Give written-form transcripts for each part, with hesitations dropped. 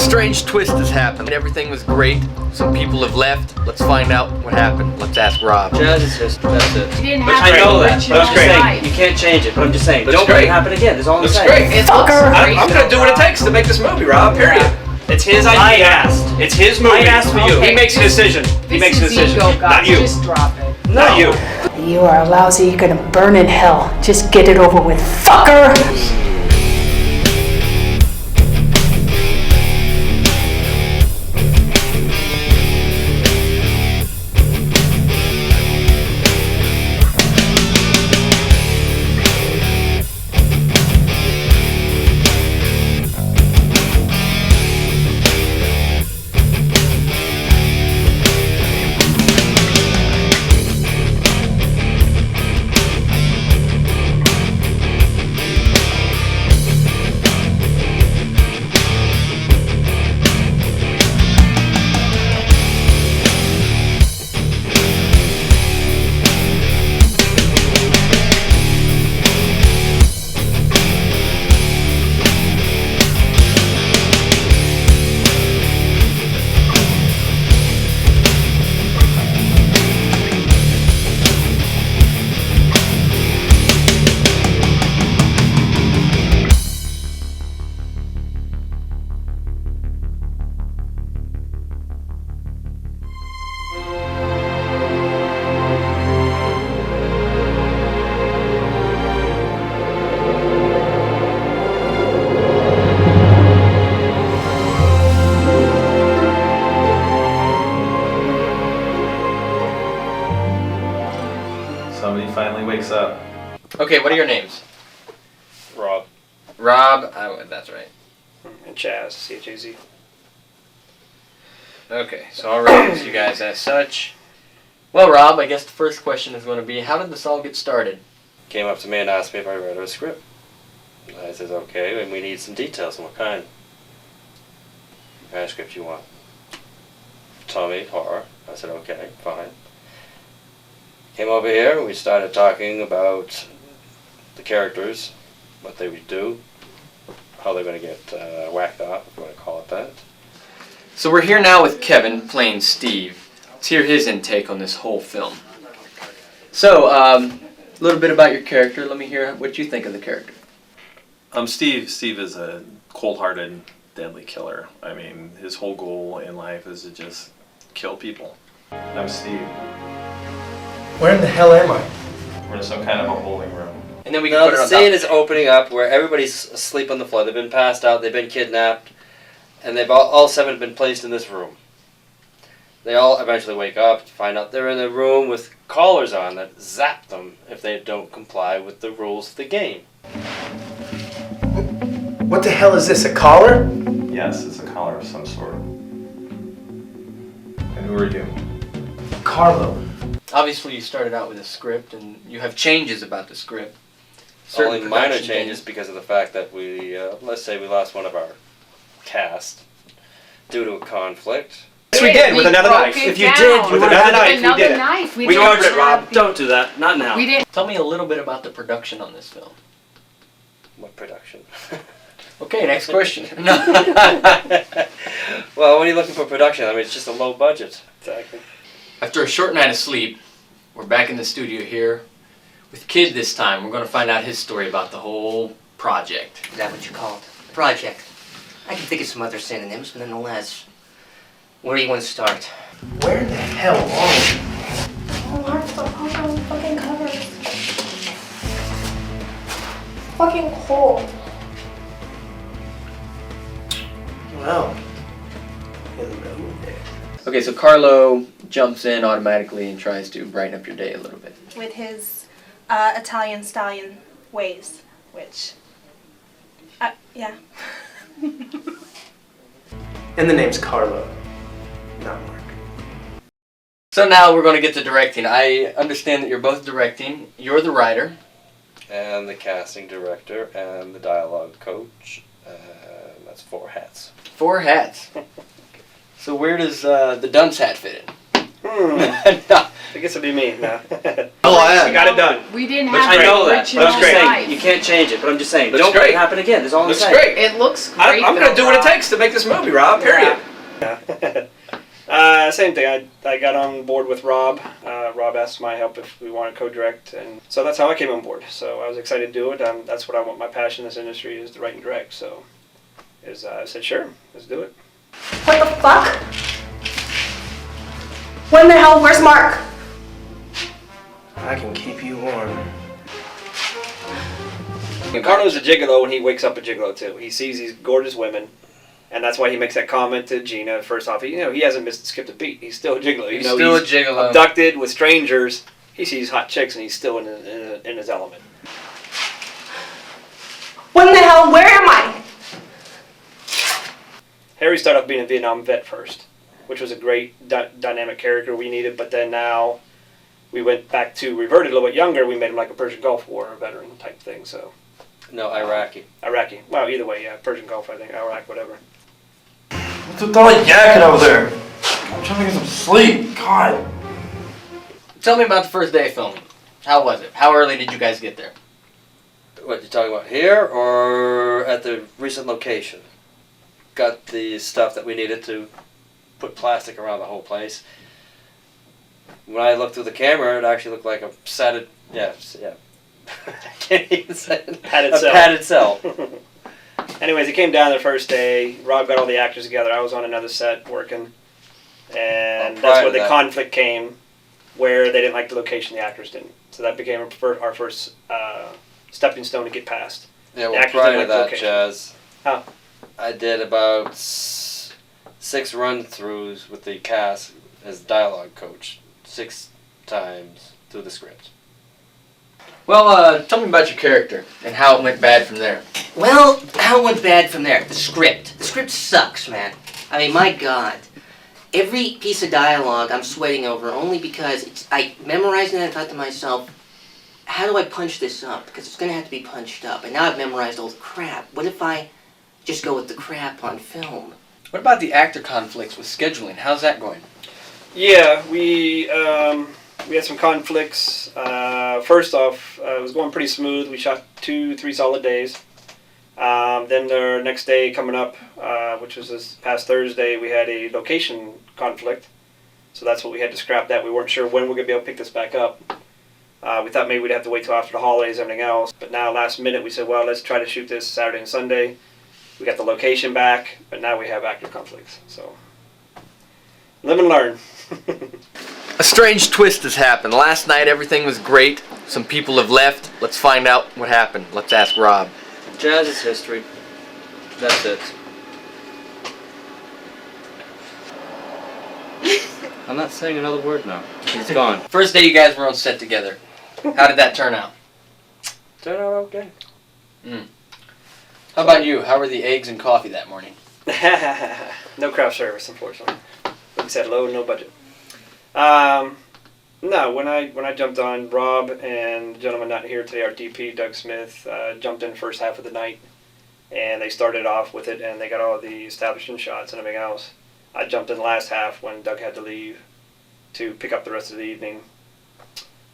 strange twist has happened. Everything was great. Some people have left. Let's find out what happened. Let's ask Rob. Chaz is history. That's it. You didn't But have I to know that. original But I'm just saying, life. you can't change it. But I'm just saying, Looks don't let great. it happen again. That's all I'm Looks saying. great. It Fucker! looks great, I'm gonna do what it takes to make this movie, Rob. Period. It's his idea. I asked. It's his movie. I asked for you. He makes a decision. He makes a This is decision. ego, guys. Not you. Just drop it. No. Not you. You are lousy, you're gonna burn in hell. Just get it over with, fucker! Somebody finally wakes up. Okay, what are your names? Rob Rob. That's right. and Chaz, C-H-A-Z. Okay, so I'll reference you guys as such. Well, Rob, I guess the first question is going to be, how did this all get started? Came up to me and asked me if I read a script. And I said, okay, and we need some details. And what kind of script you want? Told me horror. I said, okay, fine. Came over here and we started talking about the characters, what they would do, how they're going to get whacked off, if you want to call it that. So we're here now with Kevin playing Steve. Let's hear his intake on this whole film. So, a little bit about your character. Let me hear what you think of the character. Steve is a cold-hearted, deadly killer. I mean, his whole goal in life is to just kill people. I'm Steve. Where in the hell am I? We're in some kind of a holding room. And then we can Now put it the on scene top. is opening up where everybody's asleep on the floor. They've been passed out, they've been kidnapped, and they've all seven have been placed in this room. They all eventually wake up to find out they're in a room with collars on that zap them if they don't comply with the rules of the game. What the hell is this, a collar? Yes, it's a collar of some sort. And who are you? Carlo. Obviously, you started out with a script, and you have changes about the script. Only minor production changes things. because of the fact that we, let's say we lost one of our cast due to a conflict. Yes, we did, with another broke knife. it If you down. did, you With would another have knife, we Another did it. knife. We didn't covered it, have Rob. the- Don't do that. Not now. We didn't. Tell me a little bit about the production on this film. What production? Okay, next question. No. Well, when you're looking for production, I mean, it's just a low budget. Exactly. After a short night of sleep, we're back in the studio here with Kid this time. We're going to find out his story about the whole project. Is that what you call it? Project. I can think of some other synonyms, but nonetheless. Where do you want to start? Where the hell are we? Oh, Mark, stop on the fucking covers. Fucking cold. Well, hello there. Okay, so Carlo jumps in automatically and tries to brighten up your day a little bit. With his Italian stallion ways, which, yeah. And the name's Carlo, not Mark. So now we're going to get to directing. I understand that you're both directing. You're the writer. And the casting director and the dialogue coach. That's 4 hats. 4 hats. So where does the dunce hat fit in? No. I guess it'd be me. No. Oh, I We got it done. We didn't Looks have great. the I know that. original But I'm just saying, life. you can't change it. But I'm just saying, Looks don't let great. it happen again. That's all I'm Looks saying. great. It looks great. I'm gonna though, do what it Rob. takes to make this movie, Rob. Period. Same thing. I got on board with Rob. Rob asked my help if we want to co-direct, and so that's how I came on board. So I was excited to do it. That's what I want. My passion in this industry is to write and direct. So, I said, sure, let's do it. What the fuck? When the hell? Where's Mark? I can keep you warm. And Carlo's a gigolo, and he wakes up a gigolo too. He sees these gorgeous women, and that's why he makes that comment to Gina. First off, he hasn't skipped a beat. He's still a gigolo. He's still a gigolo. Abducted with strangers. He sees hot chicks, and he's still in his element. When the hell? Where am I? Harry started off being a Vietnam vet first, which was a great dynamic character we needed. But then now we went back to reverted a little bit younger. We made him like a Persian Gulf War veteran type thing. So No, Iraqi. Iraqi. Well, either way, yeah, Persian Gulf, I think, Iraq, whatever. What's with all that yakking over there? I'm trying to get some sleep. God. Tell me about the first day of filming. How was it? How early did you guys get there? What, you talking about here or at the recent location? Got the stuff that we needed to put plastic around the whole place. When I looked through the camera, it actually looked like a padded, yeah. I can't even say it. Padded cell. Anyways, he came down the first day. Rob got all the actors together. I was on another set working. And that's where the conflict came, where they didn't like the location, the actors didn't. So that became our first stepping stone to get past. Yeah, The well, actors prior didn't to like the that, location. Chaz, Huh. I did about 6 run-throughs with the cast as dialogue coach, 6 times through the script. Well, tell me about your character and how it went bad from there. Well, how it went bad from there? The script. The script sucks, man. I mean, my God. Every piece of dialogue I'm sweating over only because I memorized it and I thought to myself, how do I punch this up? Because it's going to have to be punched up. And now I've memorized all the crap. What if I just go with the crap on film? What about the actor conflicts with scheduling? How's that going? Yeah, we had some conflicts. First off, it was going pretty smooth. We shot 2-3 solid days. Then the next day coming up, which was this past Thursday, we had a location conflict. So that's what we had to scrap that. We weren't sure when we were going to be able to pick this back up. We thought maybe we'd have to wait till after the holidays and everything else. But now last minute we said, well, let's try to shoot this Saturday and Sunday. We got the location back, but now we have actor conflicts. So live and learn. A strange twist has happened. Last night everything was great. Some people have left. Let's find out what happened. Let's ask Rob. Jazz is history. That's it. I'm not saying another word now. He's gone. First day you guys were on set together. How did that turn out? Turned out okay. How about you? How were the eggs and coffee that morning? No craft service, unfortunately. Like I said, low, no budget. No, when I jumped on, Rob and the gentleman not here today, our DP, Doug Smith, jumped in first half of the night, and they started off with it, and they got all the establishing shots and everything else. I jumped in the last half when Doug had to leave to pick up the rest of the evening.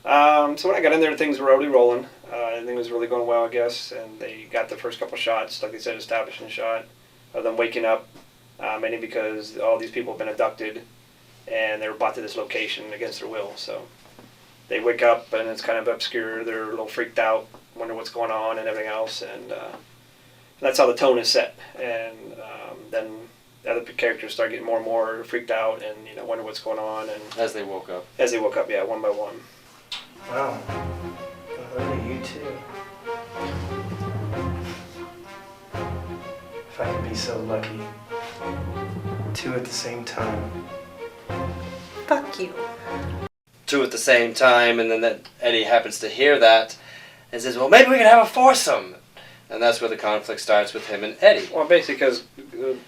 So when I got in there, things were already rolling. Everything was really going well, I guess, and they got the first couple shots, like they said, establishing shot of them waking up, mainly because all these people have been abducted, and they were brought to this location against their will. So they wake up, and it's kind of obscure. They're a little freaked out, wonder what's going on and everything else, and that's how the tone is set. And then the other characters start getting more and more freaked out and wonder what's going on. And As they woke up. Yeah, one by one. Wow. Well, look at you too. If I could be so lucky. 2 at the same time. Fuck you. 2 at the same time, and then that Eddie happens to hear that and says, well, maybe we can have a foursome. And that's where the conflict starts with him and Eddie. Well, basically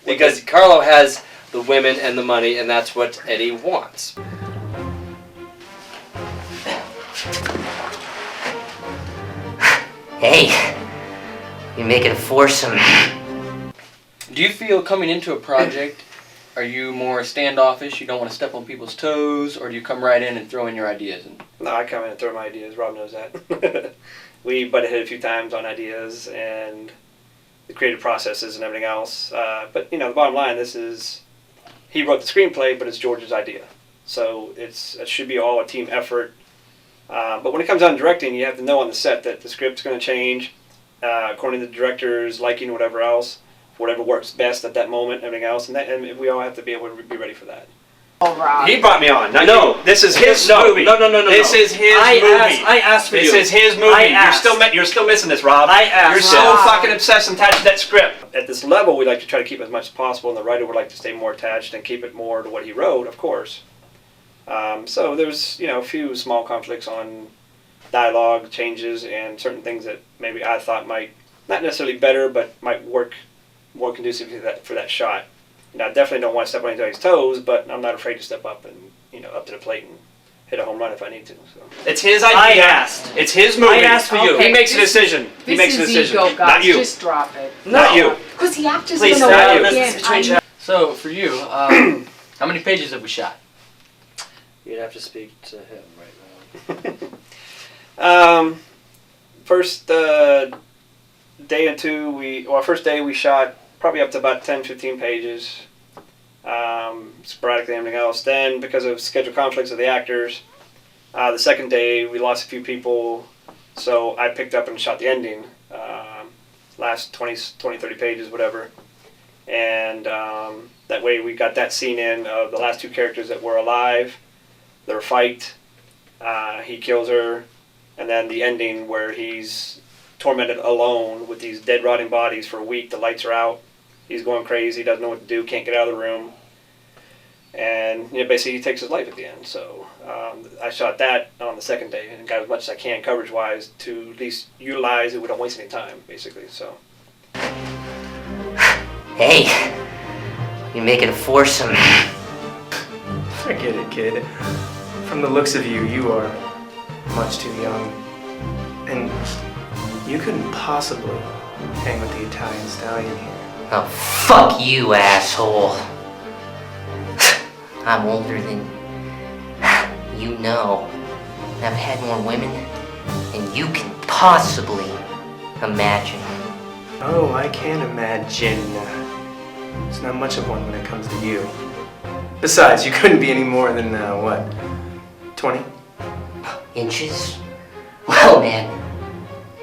because Carlo has the women and the money, and that's what Eddie wants. Hey, you make it a foursome. Do you feel coming into a project Are you more standoffish, you don't want to step on people's toes, or do you come right in and throw in your ideas? No, I come in and throw my ideas. Rob knows that. We butted head a few times on ideas and the creative processes and everything else. But the bottom line, he wrote the screenplay, but it's George's idea. So it should be all a team effort. But when it comes down to directing, you have to know on the set that the script's going to change according to the director's liking, whatever else, whatever works best at that moment, everything else, and we all have to be able to be ready for that. He brought me on. No, this is his movie. No. This is his movie. I asked for This you. is his movie. I asked. You're still missing this, Rob. I asked. You're so Rob. fucking obsessed and attached to that script. At this level, we like to try to keep as much as possible, and the writer would like to stay more attached and keep it more to what he wrote, of course. So there's a few small conflicts on dialogue changes and certain things that maybe I thought might not necessarily better, but might work more conducive for that shot. I definitely don't want to step on anybody's toes, but I'm not afraid to step up and up to the plate and hit a home run if I need to. So it's his idea. I asked. It's his movie. I asked for you. He makes a decision. He makes a decision. Ego, guys. Not you. Just drop it. Not you. Because the actors Please, are not going you. to This is between Chaz. So, for you, how many pages have we shot? You'd have to speak to him right now. First day or two, first day we shot probably up to about 10, 15 pages, sporadically everything else. Then, because of schedule conflicts of the actors, the second day we lost a few people, so I picked up and shot the ending, last 20, 30 pages, whatever. And that way we got that scene in of the last two characters that were alive, their fight, he kills her, and then the ending where he's tormented alone with these dead, rotting bodies for a week. The lights are out. He's going crazy, doesn't know what to do, can't get out of the room. And basically he takes his life at the end. So I shot that on the second day and got as much as I can coverage-wise to at least utilize it. We don't waste any time, basically. So. Hey, you make it a foursome. Forget it, kid. From the looks of you, you are much too young. And you couldn't possibly hang with the Italian stallion here. Oh, fuck you, asshole. I'm older than you know. I've had more women than you can possibly imagine. Oh, I can imagine. It's not much of one when it comes to you. Besides, you couldn't be any more than, 20? Inches? Well, man,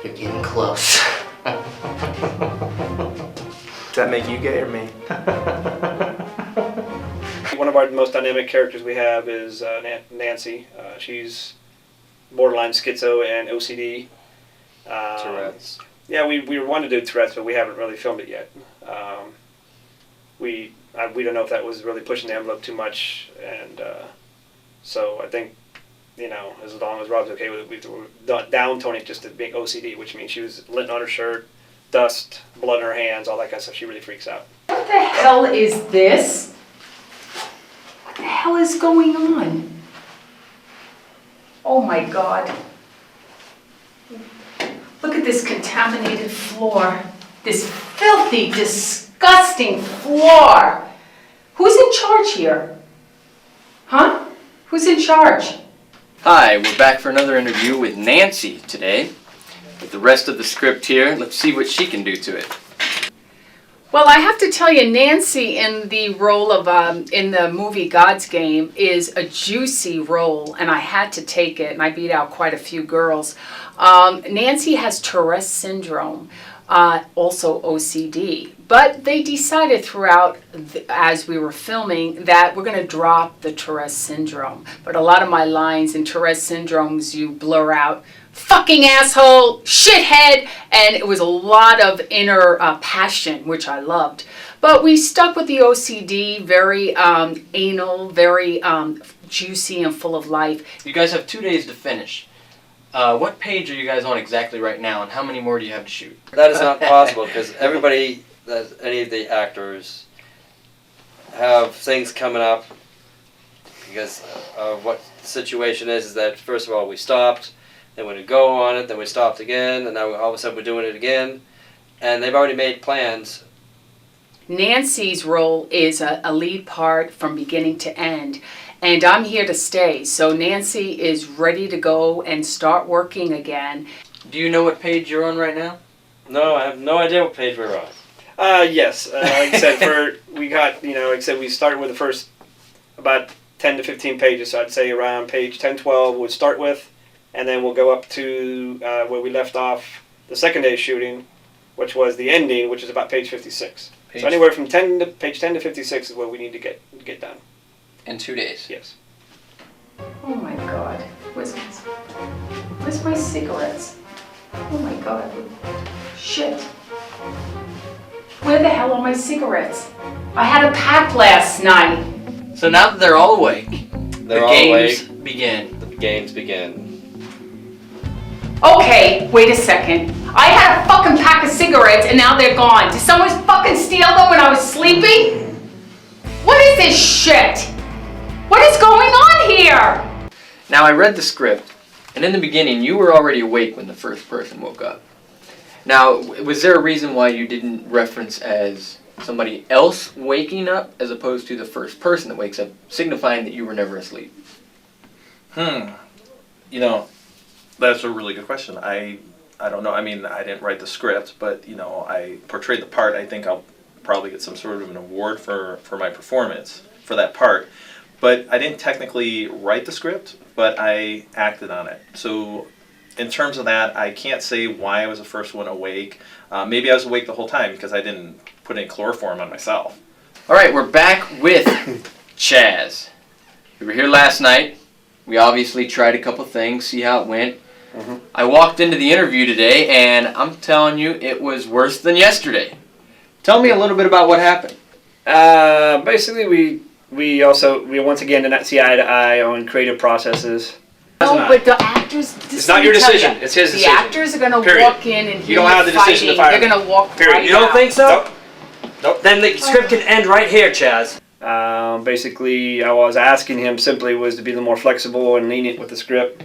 you're getting close. Does that make you gay or me? One of our most dynamic characters we have is Nancy. She's borderline schizo and OCD. Tourette's. Yeah, we wanted to do Tourette's, but we haven't really filmed it yet. We don't know if that was really pushing the envelope too much, and so I think, as long as Rob's okay with it, we've down Tony just to being OCD, which means she was lint on her shirt, dust, blood on her hands, all that kind of stuff. She really freaks out. What the hell is this? What the hell is going on? Oh my God. Look at this contaminated floor. This filthy, disgusting floor. Who's in charge here? Huh? Who's in charge? Hi, we're back for another interview with Nancy today. With the rest of the script here, let's see what she can do to it. Well, I have to tell you, Nancy in the role of, in the movie God's Game is a juicy role, and I had to take it, and I beat out quite a few girls. Nancy has Tourette's syndrome, also OCD, but they decided throughout, as we were filming, that we're going to drop the Tourette's syndrome. But a lot of my lines in Tourette's syndromes, you blur out, fucking asshole, shithead, and it was a lot of inner passion, which I loved. But we stuck with the OCD, very anal, very juicy and full of life. You guys have 2 days to finish. What page are you guys on exactly right now, and how many more do you have to shoot? That is not possible because everybody, any of the actors, have things coming up because of what the situation is that first of all we stopped, then we would go on it, then we stopped again, and now all of a sudden we're doing it again, and they've already made plans Nancy's role is a lead part from beginning to end. And I'm here to stay. So Nancy is ready to go and start working again. Do you know what page you're on right now? No, I have no idea what page we're on. Yes. Like I said, like I said, we started with the first about 10 to 15 pages. So I'd say around page 10, 12 we'll start with, and then we'll go up to where we left off the second day of shooting, which was the ending, which is about page 56. So anywhere from page 10 to 56 is what we need to get done. In 2 days. Yes. Oh my God. Where's my cigarettes? Oh my God. Shit. Where the hell are my cigarettes? I had a pack last night. So now that they're all awake, They're all awake. begin. The games begin. Okay, wait a second. I had a fucking pack of cigarettes and now they're gone. Did someone fucking steal them when I was sleeping? What is this shit? What is going on here? Now I read the script, and in the beginning you were already awake when the first person woke up. Now, was there a reason why you didn't reference as somebody else waking up as opposed to the first person that wakes up, signifying that you were never asleep? You know, that's a really good question. I don't know. I mean, I didn't write the script, but, you know, I portrayed the part. I think I'll probably get some sort of an award for my performance for that part. But I didn't technically write the script, but I acted on it. So in terms of that, I can't say why I was the first one awake. Maybe I was awake the whole time because I didn't put any chloroform on myself. All right, we're back with Chaz. We were here last night. We obviously tried a couple things, see how it went. Mm-hmm. I walked into the interview today, and I'm telling you, it was worse than yesterday. Tell me a little bit about what happened. Basically, we once again did not see eye to eye on creative processes. No, but the actors. It's not your decision. It's his decision. The actors are gonna Period. walk in and hear don't have the decision to fighting. fire They're gonna walk Period. right You don't out. think so? Nope. Then the script can end right here, Chaz. Basically, I was asking him simply was to be a little more flexible and lenient with the script.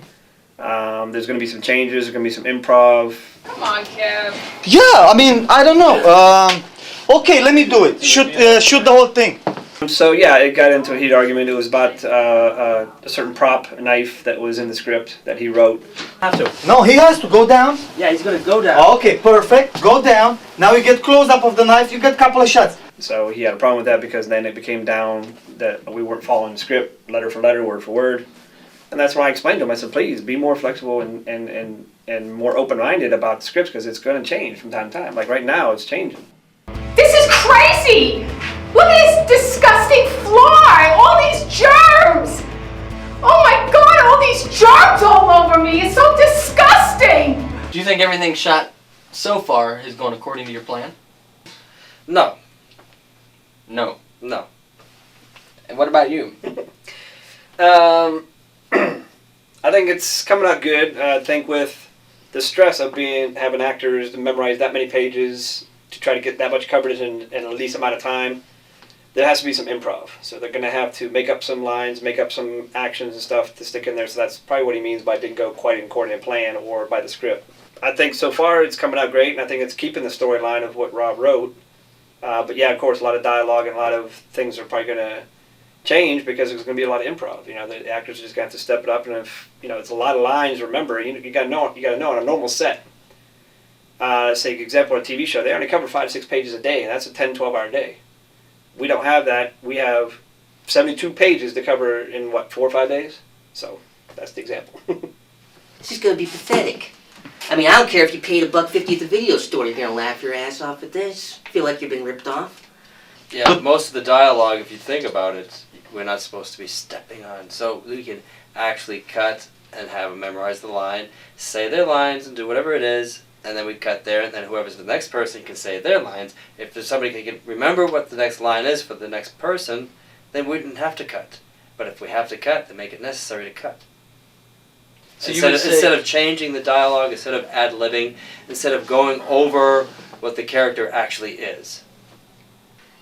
There's going to be some changes. There's going to be some improv. Come on, Kev. Yeah, I mean, I don't know. Okay, let me do it. Shoot the whole thing. So yeah, it got into a heated argument. It was about a certain prop, a knife that was in the script that he wrote. Have to. No, he has to go down. Yeah, he's gonna go down. Okay, perfect. Go down. Now you get close up of the knife. You get a couple of shots. So he had a problem with that because then it became down that we weren't following the script, letter for letter, word for word. And that's why I explained to him. I said, please be more flexible and more open-minded about the scripts because it's going to change from time to time. Like right now, it's changing. This is crazy! Look at this disgusting fly! All these germs! Oh my God, all these germs all over me! It's so disgusting! Do you think everything shot so far has gone according to your plan? No. No. No. And what about you? I think it's coming out good. I think with the stress of having actors memorize that many pages to try to get that much coverage in a least amount of time, there has to be some improv. So they're going to have to make up some lines, make up some actions and stuff to stick in there. So that's probably what he means by didn't go quite according to plan or by the script. I think so far it's coming out great, and I think it's keeping the storyline of what Rob wrote. But yeah, of course, a lot of dialogue and a lot of things are probably going to change because there's going to be a lot of improv. You know, the actors are just going to have to step it up, and if you know, it's a lot of lines. Remember, you got to know. You got to know on a normal set. Say, for example, a TV show, they only cover 5 to 6 pages a day, and that's a 10, 12-hour day. We don't have that. We have 72 pages to cover in, 4 or 5 days? So, that's the example. This is gonna be pathetic. I mean, I don't care if you paid $1.50 at the video store, you're gonna laugh your ass off at this. Feel like you've been ripped off. Yeah, most of the dialogue, if you think about it, we're not supposed to be stepping on. So we can actually cut and have them memorize the line, say their lines, and do whatever it is, and then we cut there, and then whoever's the next person can say their lines. If there's somebody who can remember what the next line is for the next person, then we wouldn't have to cut. But if we have to cut, then make it necessary to cut. So Instead of changing the dialogue, instead of ad-libbing, instead of going over what the character actually is.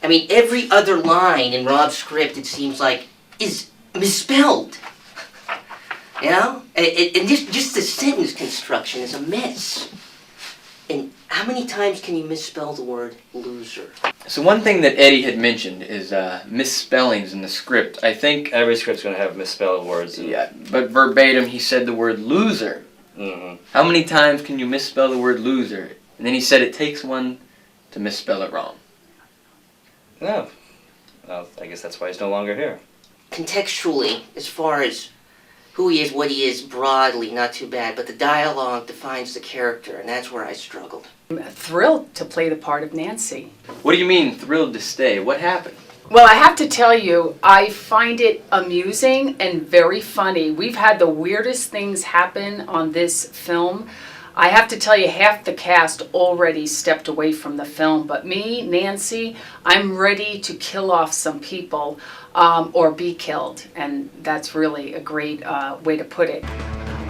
I mean, every other line in Rob's script, it seems like, is misspelled. You know? And just the sentence construction is a mess. And how many times can you misspell the word loser? So one thing that Eddie had mentioned is misspellings in the script. I think, Every script's gonna have misspelled words. yeah, but verbatim he said the word loser. Mm-hmm. How many times can you misspell the word loser? And then he said it takes one to misspell it wrong. No. Well, I guess that's why he's no longer here. Contextually, as far as who he is, what he is, broadly, not too bad, but the dialogue defines the character, and that's where I struggled. I'm thrilled to play the part of Nancy. What do you mean thrilled to stay? What happened? Well, I have to tell you, I find it amusing and very funny. We've had the weirdest things happen on this film. I have to tell you, half the cast already stepped away from the film, but me, Nancy, I'm ready to kill off some people or be killed, and that's really a great way to put it.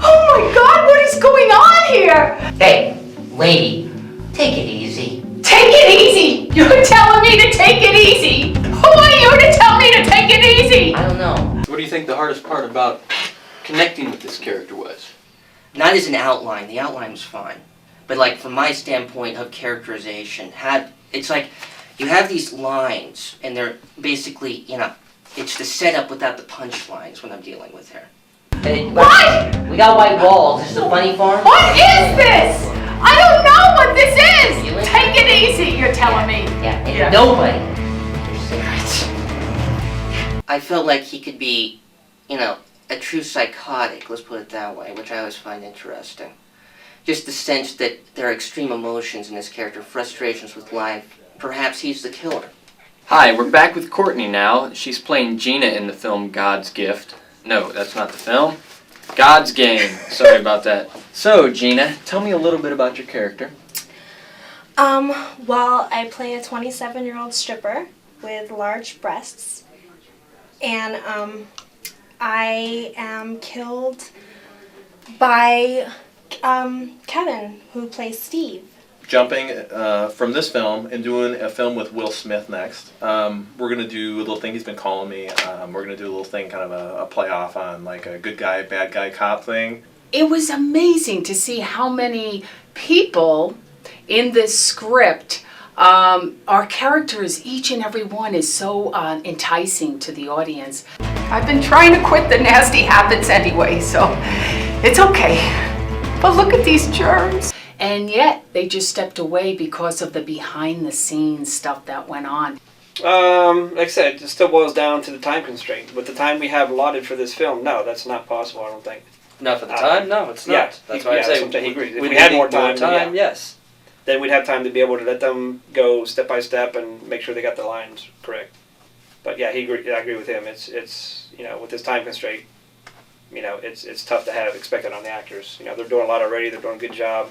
Oh my God, what is going on here? Hey, lady, take it easy. Take it easy! You're telling me to take it easy! Who are you to tell me to take it easy? I don't know. What do you think the hardest part about connecting with this character was? Not as an outline. The outline was fine. But like from my standpoint of characterization, it's like you have these lines and they're basically, it's the setup without the punchlines when I'm dealing with her. Hey, What? We got white walls. This is a funny farm. What is this? I don't know what this is! Take it easy, you're telling me. Yeah, and Yeah. nobody. Your cigarettes. I felt like he could be, a true psychotic, let's put it that way, which I always find interesting. Just the sense that there are extreme emotions in this character, frustrations with life. Perhaps he's the killer. Hi, we're back with Courtney now. She's playing Gina in the film God's Gift. No, that's not the film. God's Game. Sorry about that. So, Gina, tell me a little bit about your character. Well, I play a 27-year-old stripper with large breasts, and I am killed by Kevin, who plays Steve. Jumping from this film and doing a film with Will Smith next. We're going to do a little thing he's been calling me. We're going to do a little thing, kind of a play off on like a good guy, bad guy cop thing. It was amazing to see how many people in this script, our characters, each and every one is so enticing to the audience. I've been trying to quit the nasty habits anyway, so it's okay. But look at these germs. And yet, they just stepped away because of the behind-the-scenes stuff that went on. Like I said, it still boils down to the time constraint. With the time we have allotted for this film, no, that's not possible, I don't think. Not for the time? No, it's not. Yeah, That's why I'm saying he agrees. If we we had need more time, then yeah. yes. Then we'd have time to be able to let them go step by step and make sure they got the lines correct. But yeah, I agree with him. It's with this time constraint, it's tough to have expected on the actors. They're doing a lot already. They're doing a good job.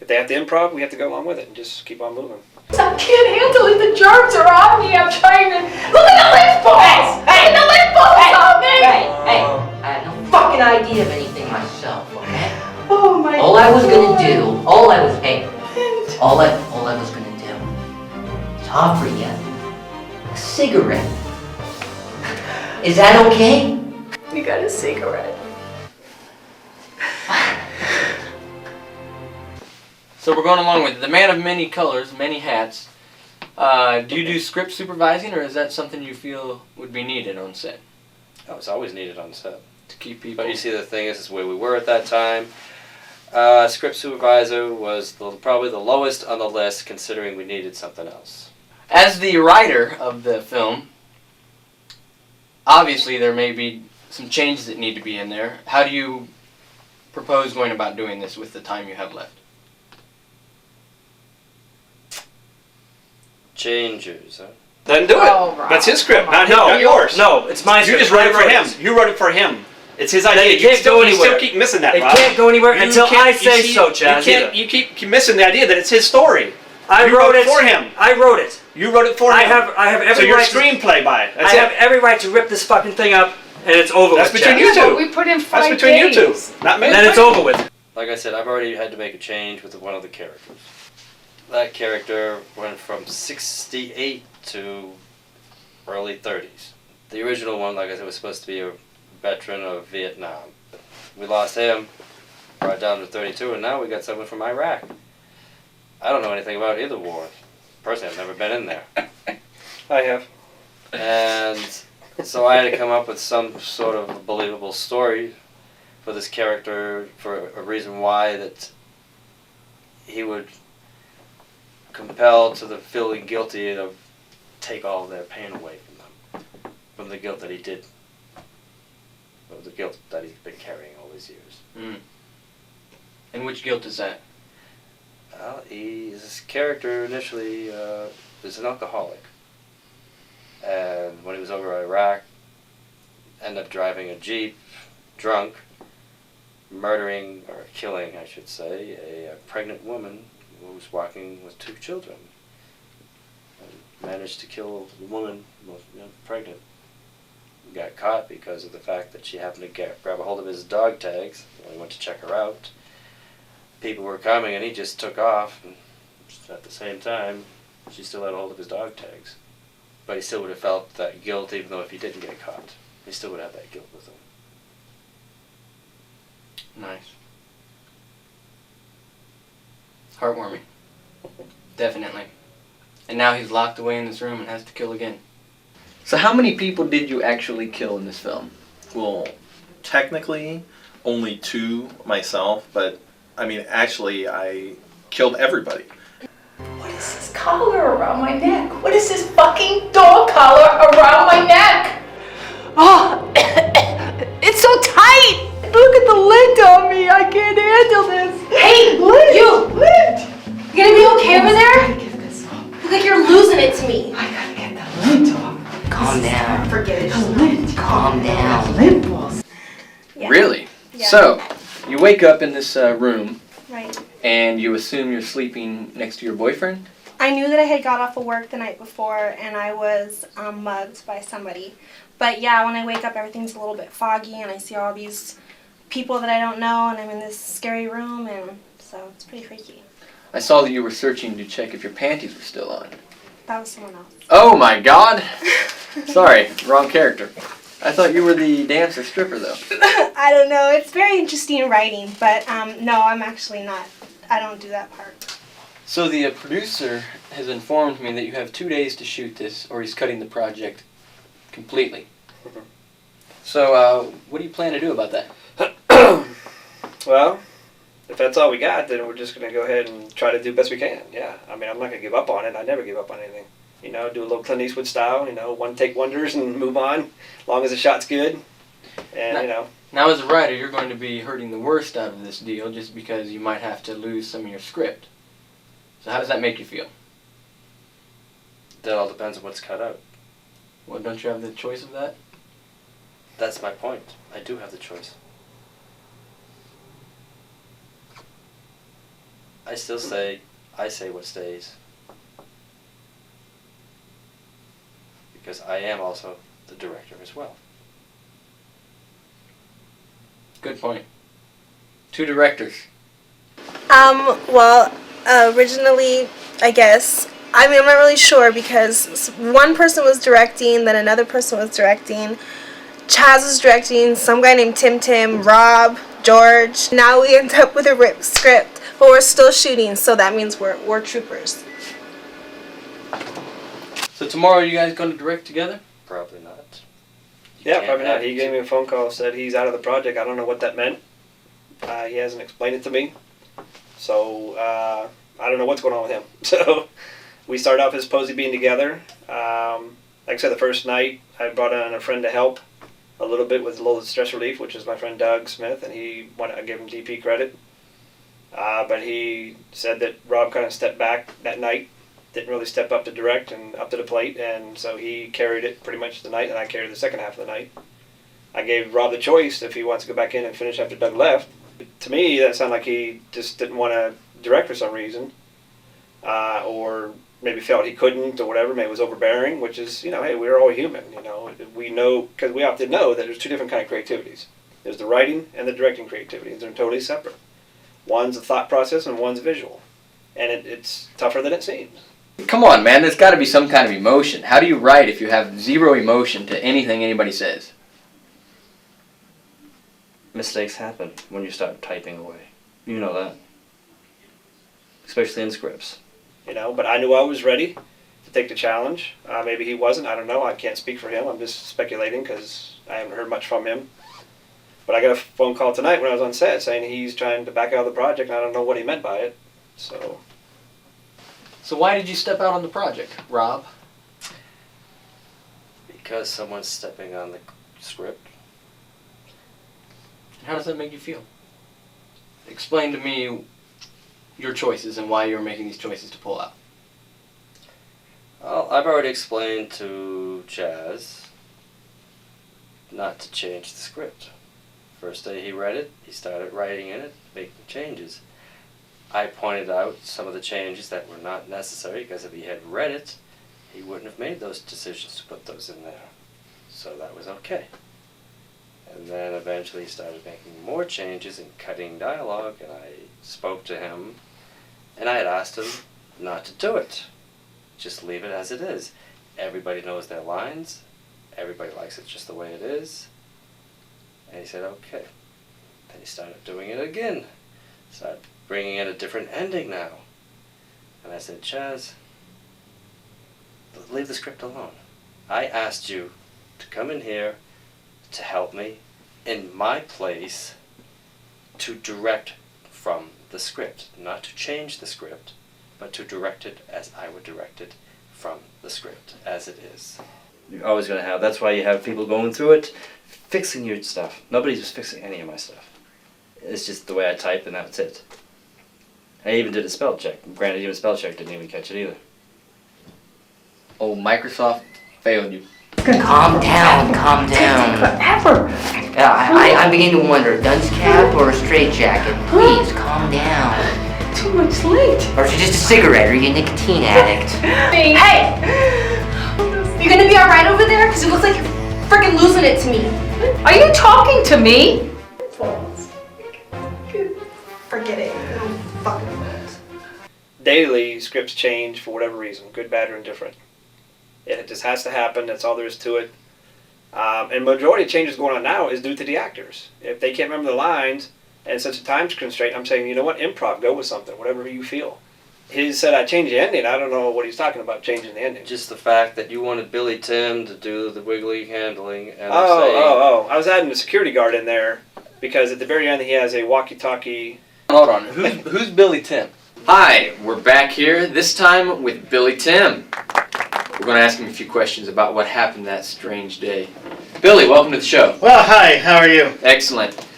If they have to improv, we have to go along with it and just keep on moving. I can't handle it. The germs are on me. I'm trying to... Look at the lip balls! Hey, the lip balls on me! Hey, I have no fucking idea of anything myself, okay? Oh my All I was gonna God. do, all I was gonna do is offer you a cigarette. Is that okay? You got a cigarette. So we're going along with the man of many colors, many hats. Do you do script supervising, or is that something you feel would be needed on set Oh, it's always needed on set. to keep people? But you see, the thing is where we were at that time. Script supervisor was probably the lowest on the list, considering we needed something else. As the writer of the film, obviously there may be some changes that need to be in there. How do you propose going about doing this with the time you have left? Changes, huh? Then do it. Oh, Rob. That's his script, not No, yours. No, it's my You script. just wrote it for I him. wrote You wrote it for him. It's his Then idea. it can't go You still anywhere. keep missing that, It Rob. can't go anywhere You until can't- I say you see- so, Chaz. You keep missing the idea that it's his story. I You wrote it for him. I wrote it. You wrote it for him. I have every So your right. screenplay by it. That's I it. have every right to rip this fucking thing up, and it's over That's with. between Chaz. you two. But we put in 5 That's between days. you two, not me. Then it's over with. Like I said, I've already had to make a change with one of the characters. That character went from 68 to early 30s. The original one, like I said, was supposed to be a veteran of Vietnam. We lost him, brought down to 32, and now we got someone from Iraq. I don't know anything about either war. personally, I've never been in there. I have. And so I had to come up with some sort of believable story for this character, for a reason why that he would compel to the feeling guilty of take all of their pain away from them, from the guilt that he did, of the guilt that he's been carrying all these years. Mm. And which guilt is that? Well, his character initially is an alcoholic. And when he was over Iraq, ended up driving a Jeep, drunk, murdering, or killing, I should say, a pregnant woman who was walking with 2 children. And managed to kill the woman who was pregnant. Got caught because of the fact that she happened to grab a hold of his dog tags when he went to check her out. People were coming and he just took off, and at the same time she still had a hold of his dog tags. But he still would have felt that guilt, even though if he didn't get caught, he still would have that guilt with him. Nice. Heartwarming. Definitely. And now he's locked away in this room and has to kill again. So how many people did you actually kill in this film? Well, technically, only 2 myself, but I mean, actually, I killed everybody. What is this collar around my neck? What is this fucking dog collar around my neck? Oh, it's so tight! Look at the lint on me. I can't handle this. Hey, Lint, you! Lint. You gonna be okay over there? Get this off. Look like you're losing it to me. I gotta get that lint off. Calm down. Forget it. The lint. Calm down. Lint balls. Yeah. Really? Yeah. So, you wake up in this room Right. and you assume you're sleeping next to your boyfriend? I knew that I had got off of work the night before and I was mugged by somebody. But yeah, when I wake up, everything's a little bit foggy and I see all these people that I don't know and I'm in this scary room, and so it's pretty freaky. I saw that you were searching to check if your panties were still on. That was someone else. Oh my god! Sorry, wrong character. I thought you were the dancer stripper though. I don't know. It's very interesting writing, but no, I'm actually not. I don't do that part. So the producer has informed me that you have 2 days to shoot this, or he's cutting the project completely. So what do you plan to do about that? Well, if that's all we got, then we're just going to go ahead and try to do the best we can. Yeah, I mean, I'm not going to give up on it. I never give up on anything. You know, do a little Clint Eastwood style, you know, one take wonders and move on, as long as the shot's good. And, you know. Now as a writer, you're going to be hurting the worst out of this deal just because you might have to lose some of your script. So how does that make you feel? That all depends on what's cut out. Well, don't you have the choice of that? That's my point. I do have the choice. I still say, I say what stays. Because I am also the director as well. Good point. 2 directors. Well, originally, I guess, I mean, I'm not really sure because one person was directing, then another person was directing. Chaz was directing, some guy named Tim, Rob, George. Now we end up with a ripped script, but we're still shooting, so that means we're troopers. So tomorrow you guys going to direct together? Probably not. Yeah, can't probably not. have He gave me a phone call, said he's out of the project. I don't know what that meant. He hasn't explained it to me. So, I don't know what's going on with him. So, we started off as supposedly being together. Like I said, the first night, I brought on a friend to help a little bit with a little stress relief, which is my friend Doug Smith, and I gave him DP credit. But he said that Rob kind of stepped back that night, didn't really step up to direct and up to the plate, and so he carried it pretty much the night, and I carried the second half of the night. I gave Rob the choice if he wants to go back in and finish after Doug left. To me, that sounded like he just didn't want to direct for some reason, or maybe felt he couldn't or whatever, maybe was overbearing, which is, you know, hey, we're all human, you know. We know, because we often know that there's 2 different kind of creativities. There's the writing and the directing creativity. They're totally separate. One's a thought process and one's visual. And it's tougher than it seems. Come on, man, there's got to be some kind of emotion. How do you write if you have 0 emotion to anything anybody says? Mistakes happen when you start typing away. You know that. Especially in scripts. you know. But I knew I was ready to take the challenge. Maybe he wasn't. I don't know. I can't speak for him. I'm just speculating because I haven't heard much from him. But I got a phone call tonight when I was on set saying he's trying to back out of the project, and I don't know what he meant by it. So why did you step out on the project, Rob? Because someone's stepping on the script. How does that make you feel? Explain to me your choices and why you were making these choices to pull out. Well, I've already explained to Chaz not to change the script. First day he read it, he started writing in it, making changes. I pointed out some of the changes that were not necessary because if he had read it, he wouldn't have made those decisions to put those in there. So that was okay. And then eventually he started making more changes and cutting dialogue, and I spoke to him, and I had asked him not to do it. Just leave it as it is. Everybody knows their lines. Everybody likes it just the way it is. And he said, okay. Then he started doing it again. Started bringing in a different ending now. And I said, Chaz, leave the script alone. I asked you to come in here to help me in my place to direct from the script. Not to change the script, but to direct it as I would direct it from the script, as it is. You're always going to have, that's why you have people going through it, fixing your stuff. Nobody's just fixing any of my stuff. It's just the way I type and that's it. I even did a spell check. Granted, even a spell check didn't even catch it either. Oh, Microsoft failed you. Calm down, calm down. Forever. I'm beginning to wonder, dunce cap or a straight jacket? Please, calm down. Too much late. Or is it just a cigarette? Are you a nicotine addict? Hey! You gonna be alright over there? Because it looks like you're freaking losing it to me. Are you talking to me? Forget it. I'm fucking old. daily, scripts change for whatever reason, good, bad, or indifferent. It just has to happen. That's all there is to it. And majority of changes going on now is due to the actors. If they can't remember the lines and such a time constraint, I'm saying, you know what, improv, go with something, whatever you feel. He said I changed the ending. I don't know what he's talking about, changing the ending. Just the fact that you wanted Billy Tim to do the wiggly handling and I was adding a security guard in there because at the very end he has a walkie-talkie. Hold on, who's Billy Tim? Hi, we're back here, this time with Billy Tim. We're going to ask him a few questions about what happened that strange day. Billy, welcome to the show. Well, hi, how are you? Excellent.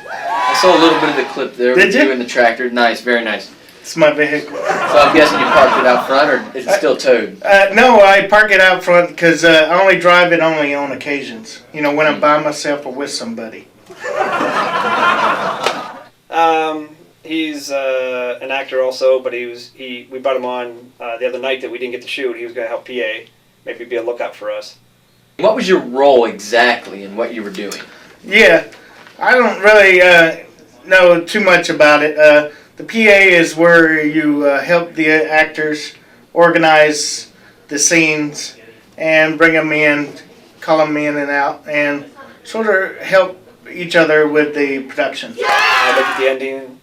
I saw a little bit of the clip there with you in the tractor. Nice, very nice. It's my vehicle. So I'm guessing you parked it out front, or is it still towed? No, I park it out front because I only drive it only on occasions. You know, when I'm by myself or with somebody. He's an actor also, but we brought him on the other night that we didn't get to shoot. He was going to help PA, maybe be a lookout for us. What was your role exactly in what you were doing? Yeah, I don't really know too much about it. The PA is where you help the actors organize the scenes and bring them in, call them in and out, and sort of help each other with the production. I looked at the ending,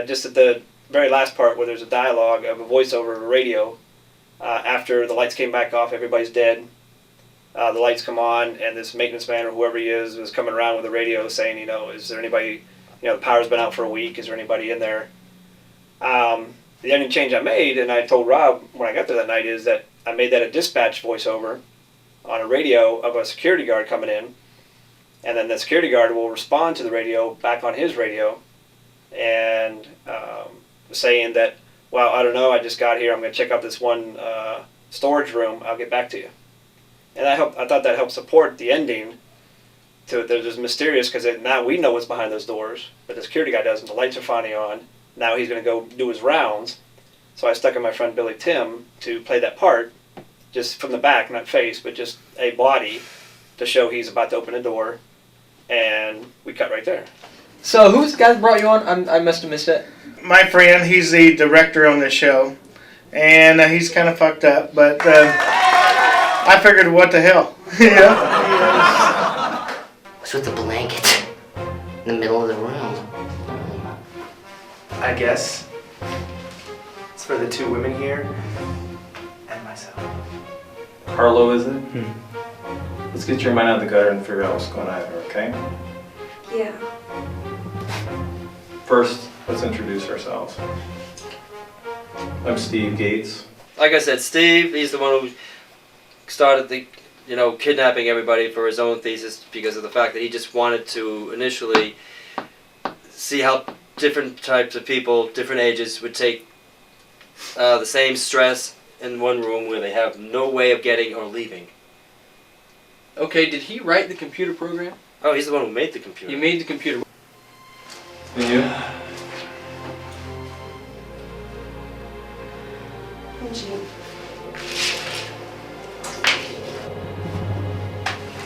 just at the very last part where there's a dialogue of a voiceover of a radio. After the lights came back off, everybody's dead. The lights come on, and this maintenance man or whoever he is coming around with the radio saying, you know, is there anybody, you know, the power's been out for a week, is there anybody in there? The only change I made, and I told Rob when I got there that night, is that I made that a dispatch voiceover on a radio of a security guard coming in, and then the security guard will respond to the radio back on his radio and saying that, well, I don't know, I just got here, I'm going to check out this one storage room, I'll get back to you. And I thought that helped support the ending. That there's mysterious, because now we know what's behind those doors, but the security guy doesn't. The lights are finally on. Now he's going to go do his rounds. So I stuck in my friend Billy Tim to play that part, just from the back, not face, but just a body to show he's about to open a door. And we cut right there. So who's the guy that brought you on? I must have missed it. My friend, he's the director on the show, and he's kind of fucked up, but I figured, what the hell, you know? What's with the blanket in the middle of the room? I guess. It's for the two women here and myself. Carlo, is it? Let's get your mind out of the gutter and figure out what's going on here, okay? Yeah. First, let's introduce ourselves. I'm Steve Gates. Like I said, Steve, he's the one who started the, kidnapping everybody for his own thesis because of the fact that he just wanted to initially see how different types of people, different ages, would take the same stress in one room where they have no way of getting or leaving. Okay, did he write the computer program? Oh, he's the one who made the computer. He made the computer. And you?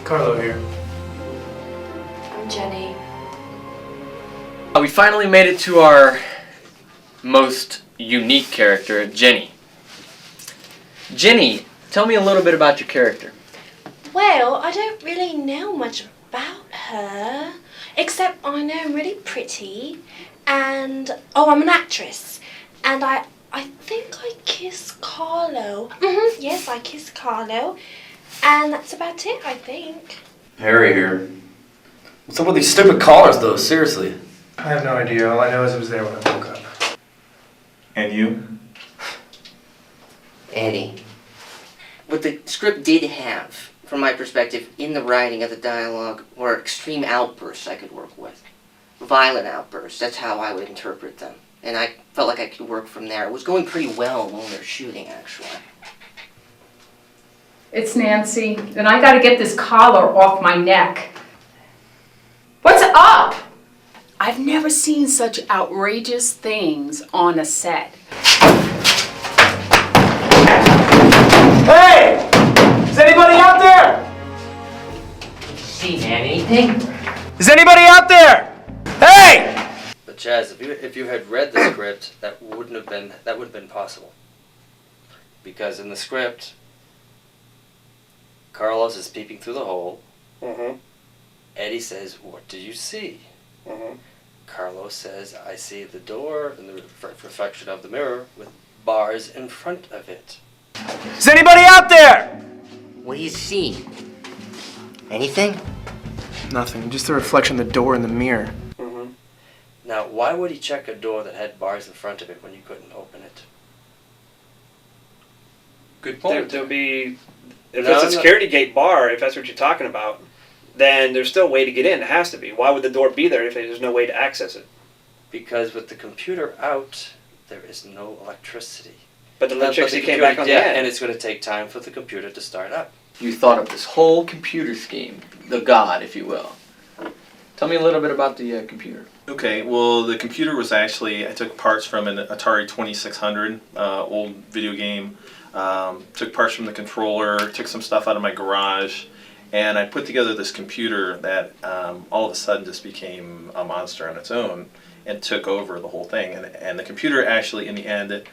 Carlo here. I'm Jenny. We finally made it to our most unique character, Jenny. Jenny, tell me a little bit about your character. Well, I don't really know much about her, except I know I'm really pretty, and I'm an actress, and I think I kiss Carlo. Yes, I kiss Carlo, and that's about it, I think. Harry here. What's up with these stupid collars, though? Seriously. I have no idea. All I know is it was there when I woke up. And you? Eddie. What the script did have, from my perspective, in the writing of the dialogue, were extreme outbursts I could work with. Violent outbursts, that's how I would interpret them. And I felt like I could work from there. It was going pretty well when we were shooting, actually. It's Nancy, and I gotta get this collar off my neck. What's up? I've never seen such outrageous things on a set. Hey! Is anybody out there? See, man, anything? Is anybody out there? Hey! But Chaz, if you had read the script, that would have been possible. Because in the script, Carlos is peeping through the hole. Mm-hmm. Eddie says, "What do you see?" Mm-hmm. Carlos says, "I see the door and the reflection of the mirror with bars in front of it." Is anybody out there? What do you see? Anything? Nothing. Just the reflection of the door in the mirror. Mm-hmm. Now, why would he check a door that had bars in front of it when you couldn't open it? Good point. There'll be, if No, it's a no. security gate bar, if that's what you're talking about, then there's still a way to get in. It has to be. Why would the door be there if there's no way to access it? Because with the computer out, there is no electricity. But the electricity came computer- back on yeah, the end. and it's going to take time for the computer to start up. You thought of this whole computer scheme, the god, if you will. Tell me a little bit about the computer. Okay, well, the computer was actually, I took parts from an Atari 2600, old video game, took parts from the controller, took some stuff out of my garage, and I put together this computer that all of a sudden just became a monster on its own and took over the whole thing. And the computer actually, in the end, it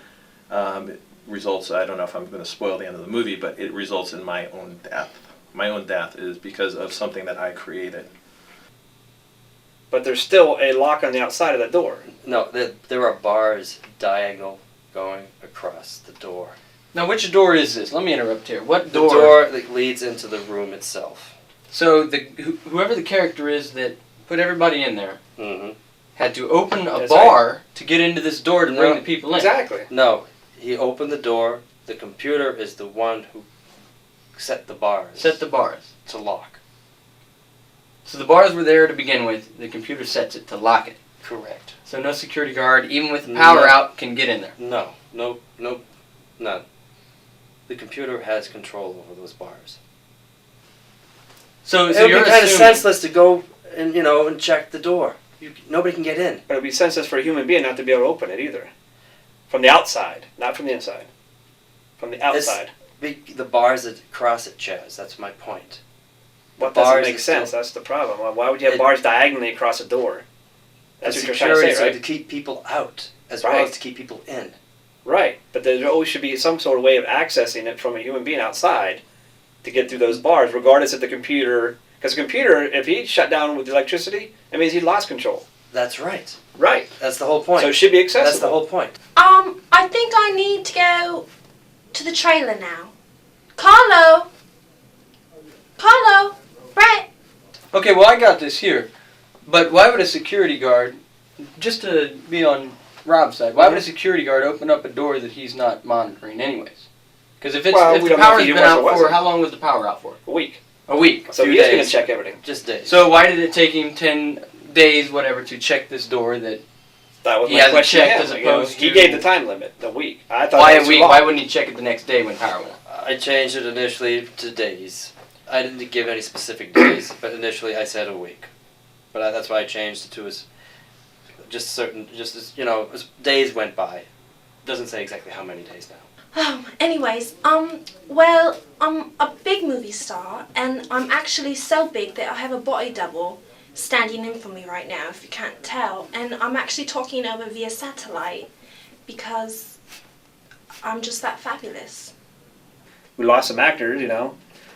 results, I don't know if I'm going to spoil the end of the movie, but it results in my own death. My own death is because of something that I created. But there's still a lock on the outside of the door. No, there are bars diagonal going across the door. Now, which door is this? Let me interrupt here. What The door? door that leads into the room itself. So whoever the character is that put everybody in there Mm-hmm. had to open a That's bar to get into this door to bring No, the people in. Exactly. No, he opened the door. The computer is the one who set the bars Set the bars. to lock. So the bars were there to begin with. The computer sets it to lock it. Correct. So no security guard, even with the power No. out, can get in there. No, none. The computer has control over those bars. So It would you're be kind of assuming- senseless to go and check the door. Nobody can get in. But it'd be senseless for a human being not to be able to open it either. From the outside, not from the inside. From the outside. The bars that cross it, Chaz. That's my point. What bars doesn't make is sense? still- That's the problem. Why would you have It- bars diagonally across a door? That's what you're trying to Security, say, so right? to keep people out as well Right. as to keep people in. Right, but there always should be some sort of way of accessing it from a human being outside to get through those bars, regardless of the computer. Because the computer, if he shut down with the electricity, that means he lost control. That's right. Right. That's the whole point. So it should be accessible. That's the whole point. I think I need to go to the trailer now. Carlo, Brett. Okay, well I got this here, but why would a security guard, just to be on Rob's side, why would a security guard open up a door that he's not monitoring anyways? Because if the power's been out for, how long was the power out for? A week. A week. So he's going to check everything. Just days. So why did it take him 10 days, whatever, to check this door that That was he my hasn't question. checked to as him. opposed He to... gave the time limit, the week. I thought Why that a was week? too long. Why wouldn't he check it the next day when power went out? I changed it initially to days. I didn't give any specific days, but initially I said a week. But that's why I changed it to as days went by. Doesn't say exactly how many days now. Anyways, well, I'm a big movie star, and I'm actually so big that I have a body double standing in for me right now, if you can't tell. And I'm actually talking over via satellite because I'm just that fabulous. We lost some actors,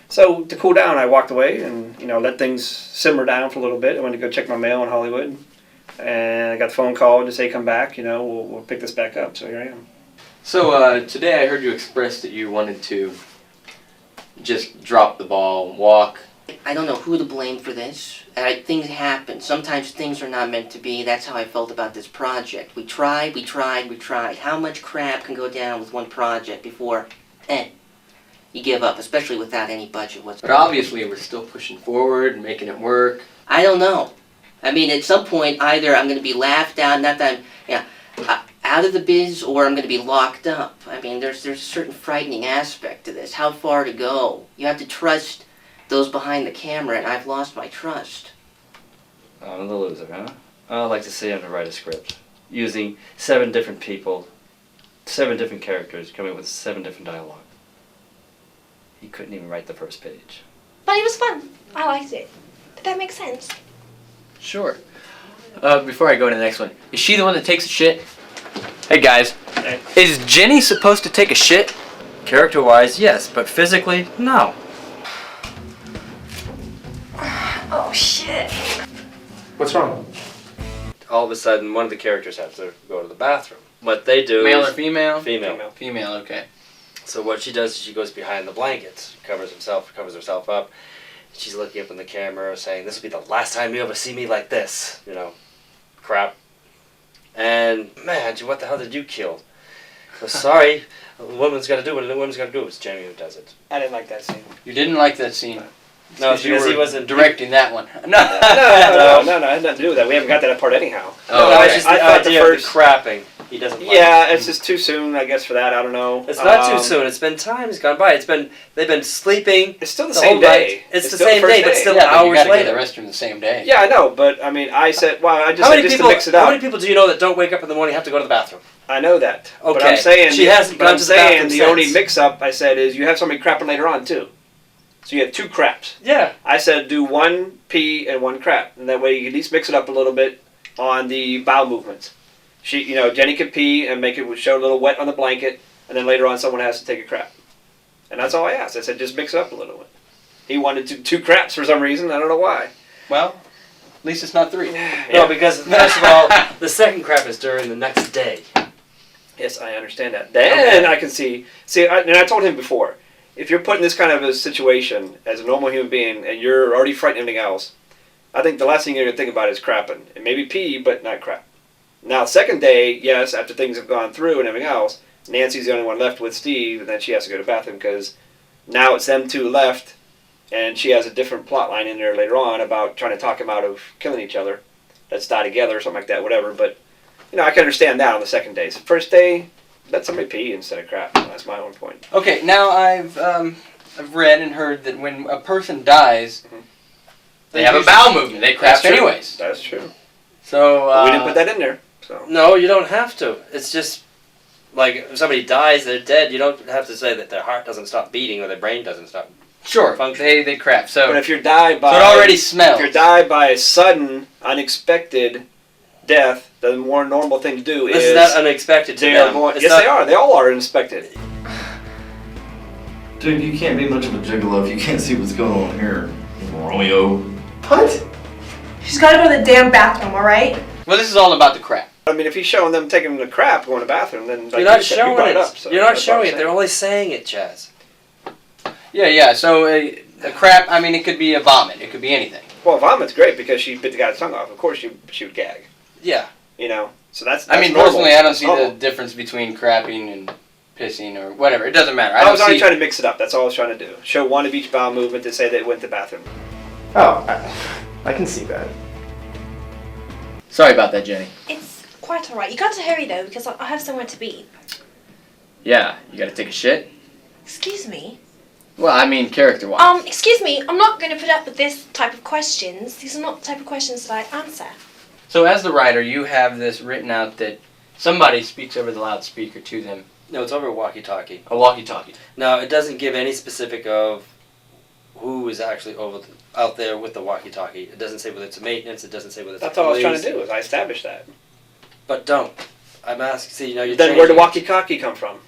So to cool down, I walked away and, let things simmer down for a little bit. I went to go check my mail in Hollywood. And I got the phone call to say come back, we'll pick this back up. So here I am. So today I heard you express that you wanted to just drop the ball, walk. I don't know who to blame for this. Things happen. Sometimes things are not meant to be. That's how I felt about this project. We tried. How much crap can go down with one project before, you give up, especially without any budget But whatsoever. obviously we're still pushing forward and making it work. I don't know. I mean, at some point, either I'm going to be laughed out, not that I'm out of the biz, or I'm going to be locked up. I mean, there's a certain frightening aspect to this. How far to go? You have to trust those behind the camera, and I've lost my trust. I'm the loser, huh? I'd like to see him to write a script using 7 different people, 7 different characters, coming up with 7 different dialogue. He couldn't even write the first page. But it was fun. I liked it. Did that make sense? Sure. Before I go to the next one, is she the one that takes a shit? Hey guys, is Jenny supposed to take a shit? Character-wise, yes, but physically, no. Oh, shit. What's wrong? All of a sudden, one of the characters has to go to the bathroom. What they do Male is... or female? Female. Female, okay. So what she does is she goes behind the blankets, covers herself up. She's looking up in the camera saying, "This will be the last time you ever see me like this." Crap. And, man, what the hell did you kill? Well, sorry, a woman's got to do what a woman's got to do. It's Jamie who does it. I didn't like that scene. You didn't like that scene? No, Because because he wasn't directing that one. No, it had nothing to do with that. We haven't got that part anyhow. Oh, no, okay. it's just I the thought the idea first- of the crapping. He doesn't like Yeah, it. it's just too soon, I guess, for that. I don't know. It's not too soon. It's been times gone by. They've been sleeping. It's still the the same whole day. night. It's the still same first day, but still Yeah, but you hours gotta later. go to the restroom the same day. Yeah, I know, but I mean, I said, well, I just How said many just people? to mix it How up. many people do you know that don't wake up in the morning and have to go to the bathroom? I know that. But Okay. I'm saying She hasn't but gone I'm to the bathroom saying the only since. mix-up I said is you have somebody crapping later on too. So you have 2 craps. Yeah. I said do 1 pee and 1 crap, and that way you can at least mix it up a little bit on the bowel movements. Jenny could pee and make it show a little wet on the blanket, and then later on someone has to take a crap. And that's all I asked. I said just mix it up a little bit. He wanted 2 craps for some reason. I don't know why. Well, at least it's not 3. No, because first of all, the second crap is during the next day. Yes, I understand that. Then I can see, and I told him before, if you're put in this kind of a situation as a normal human being and you're already frightened of anything else, I think the last thing you're going to think about is crapping. And maybe pee, but not crap. Now, second day, yes, after things have gone through and everything else, Nancy's the only one left with Steve, and then she has to go to the bathroom because now it's them 2 left, and she has a different plot line in there later on about trying to talk him out of killing each other. Let's die together or something like that, whatever. But, I can understand that on the second day. So first day, let somebody pee instead of crap. That's my own point. Okay, now I've read and heard that when a person dies, they have a bowel movement. They crap That's true. anyways. That's true. So We didn't put that in there. So. No, you don't have to. It's just like if somebody dies, they're dead. You don't have to say that their heart doesn't stop beating or their brain doesn't stop. Sure, Functioning. they crap. So, But if you die by so it already smells. If you die by a sudden, unexpected death, the more normal thing to do This is is not unexpected to they them. are going. It's Yes, not- they are. They all are unexpected. Dude, you can't be much of a gigolo if you can't see what's going on here, Romeo. What? She's gotta go to the damn bathroom, alright? Well, this is all about the crap. I mean, if he's showing them taking the crap, going to the bathroom, then like You're not you said, showing you brought it. up, so You're not that's what I'm showing it. saying. They're only saying it, Chaz. Yeah. So the crap. I mean, it could be a vomit. It could be anything. Well, vomit's great because she bit the guy's tongue off. Of course, she would gag. Yeah. You know, so that's I mean, normal. personally, I don't see Normal. the difference between crapping and pissing or whatever. It doesn't matter. I was don't only see. trying to mix it up. That's all I was trying to do. Show one of each bowel movement to say they went to the bathroom. Oh, I can see that. Sorry about that, Jenny. It's quite alright. You got to hurry though, because I have somewhere to be. Yeah, you gotta take a shit. Excuse me? Well, I mean, character-wise. Excuse me, I'm not going to put up with this type of questions. These are not the type of questions that I answer. So as the writer, you have this written out that somebody speaks over the loudspeaker to them. No, it's over a walkie-talkie. A walkie-talkie. Now, it doesn't give any specific of who is actually out there with the walkie-talkie. It doesn't say whether it's a maintenance. It doesn't say whether it's That's a all I was trying to police. do. Is I established that. But don't. I'm asking. See, now you're Then where did changing. walkie-talkie come from?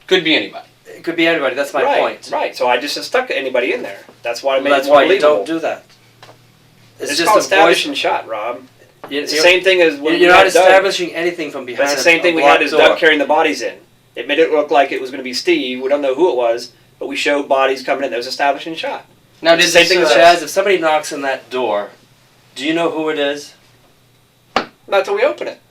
Could be anybody. It could be anybody. That's my right, point. Right. So I just stuck anybody in there. That's why I made That's it more why you believable. don't do that. It's just called a establishing voice. shot, Rob. It's the You're- same thing as when we You're not had Doug. establishing anything from behind. That's the same thing we had as door. Doug carrying the bodies in. It made it look like it was going to be Steve. We don't know who it was, but we showed bodies coming in. That was establishing shot. Now, It's did the same this, thing as Chaz, if somebody knocks on that door, do you know who it is? Not till we open it.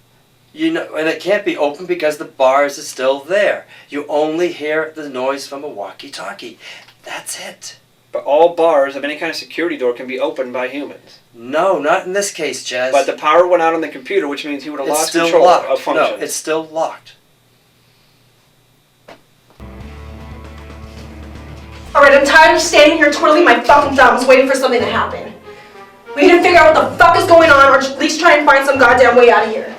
You know, and it can't be open because the bars are still there. You only hear the noise from a walkie-talkie. That's it. But all bars of any kind of security door can be opened by humans. No, not in this case, Chaz. But the power went out on the computer, which means he would have it's lost still control locked. of functions. No, it's still locked. Alright, I'm tired of standing here twiddling my fucking thumbs waiting for something to happen. We need to figure out what the fuck is going on, or at least try and find some goddamn way out of here.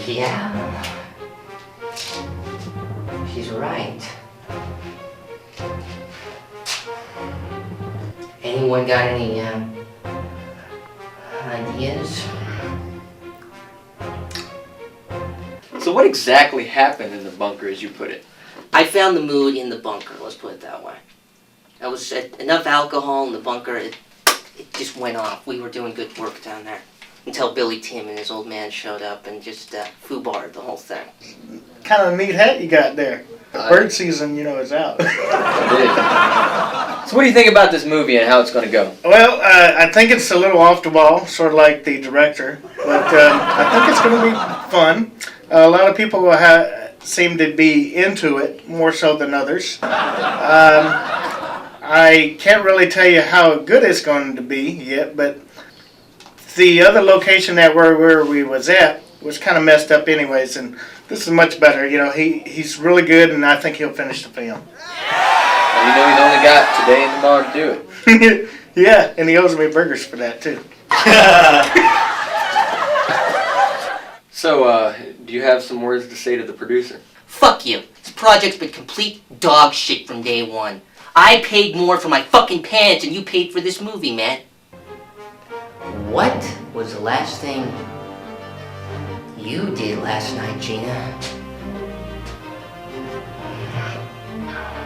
Yeah. She's right. Anyone got any ideas? So what exactly happened in the bunker, as you put it? I found the mood in the bunker, let's put it that way. There was enough alcohol in the bunker, it just went off. We were doing good work down there. Until Billy Tim and his old man showed up and just foobarred the whole thing. Kind of a neat hat you got there. The bird season, is out. So what do you think about this movie and how it's going to go? Well, I think it's a little off the wall, sort of like the director, but I think it's going to be fun. A lot of people seem to be into it, more so than others. I can't really tell you how good it's going to be yet, but the other location where we was at was kind of messed up anyways, and this is much better. He's really good, and I think he'll finish the film. Well, he's only got today and tomorrow to do it. Yeah, and he owes me burgers for that, too. So, do you have some words to say to the producer? Fuck you. This project's been complete dog shit from day one. I paid more for my fucking pants than you paid for this movie, man. What was the last thing you did last night, Gina?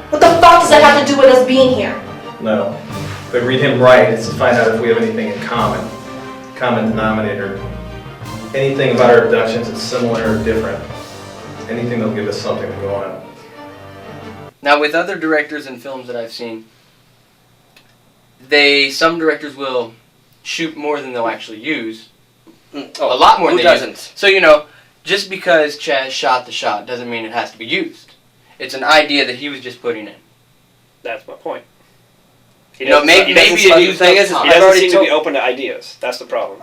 What the fuck does that have to do with us being here? No. But read him right is to find out if we have anything in common. Common denominator. Anything about our abductions that's similar or different. Anything that'll give us something to go on. Now, with other directors and films that I've seen, some directors will shoot more than they'll actually use. A lot more than who they use. doesn't? So, just because Chaz shot the shot doesn't mean it has to be used. It's an idea that he was just putting in. That's my point. Maybe it used thing is, up He time. doesn't seem to be open to ideas. That's the problem.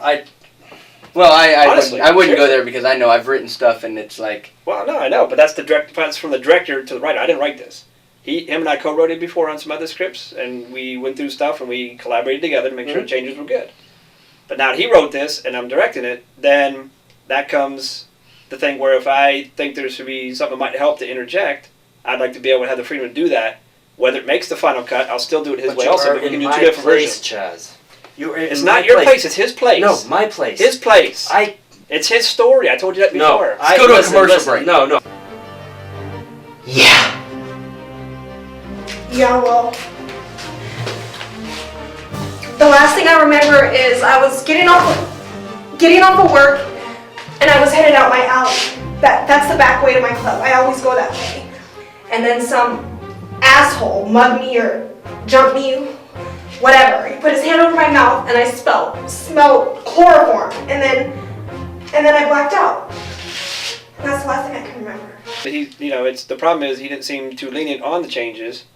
Well, Honestly, I wouldn't go seriously. there because I know I've written stuff and it's like... Well, no, I know, but that's that's from the director to the writer. I didn't write this. Him and I co-wrote it before on some other scripts, and we went through stuff and we collaborated together to make sure the changes were good. But now that he wrote this and I'm directing it, then that comes the thing where if I think there should be something that might help to interject, I'd like to be able to have the freedom to do that. Whether it makes the final cut, I'll still do it his But way you also, are but we in can do my two different place, versions. Chaz. You are in It's my not your place, it's his place. No, my place. His place. It's his story. I told you that before. Let's go to a commercial break. No. Yeah. Yeah, well, The last thing I remember is I was getting off of work, and I was headed out my alley. That's the back way to my club. I always go that way. And then some asshole mugged me or jumped me, whatever. He put his hand over my mouth, and I smelled chloroform, and then I blacked out. And that's the last thing I can remember. The problem is he didn't seem too lenient on the changes,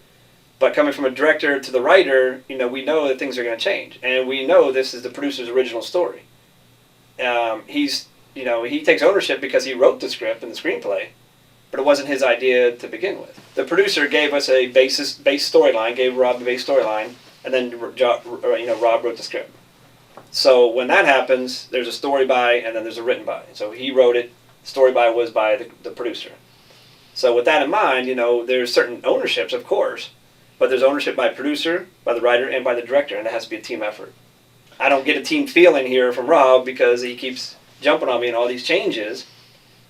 but coming from a director to the writer, we know that things are going to change, and we know this is the producer's original story. He takes ownership because he wrote the script and the screenplay, but it wasn't his idea to begin with. The producer gave us a base storyline, gave Rob the base storyline, and then Rob wrote the script. So when that happens, there's a story by, and then there's a written by. So he wrote it. Story by was by the producer. So with that in mind, there's certain ownerships, of course, but there's ownership by producer, by the writer, and by the director, and it has to be a team effort. I don't get a team feeling here from Rob because he keeps jumping on me and all these changes,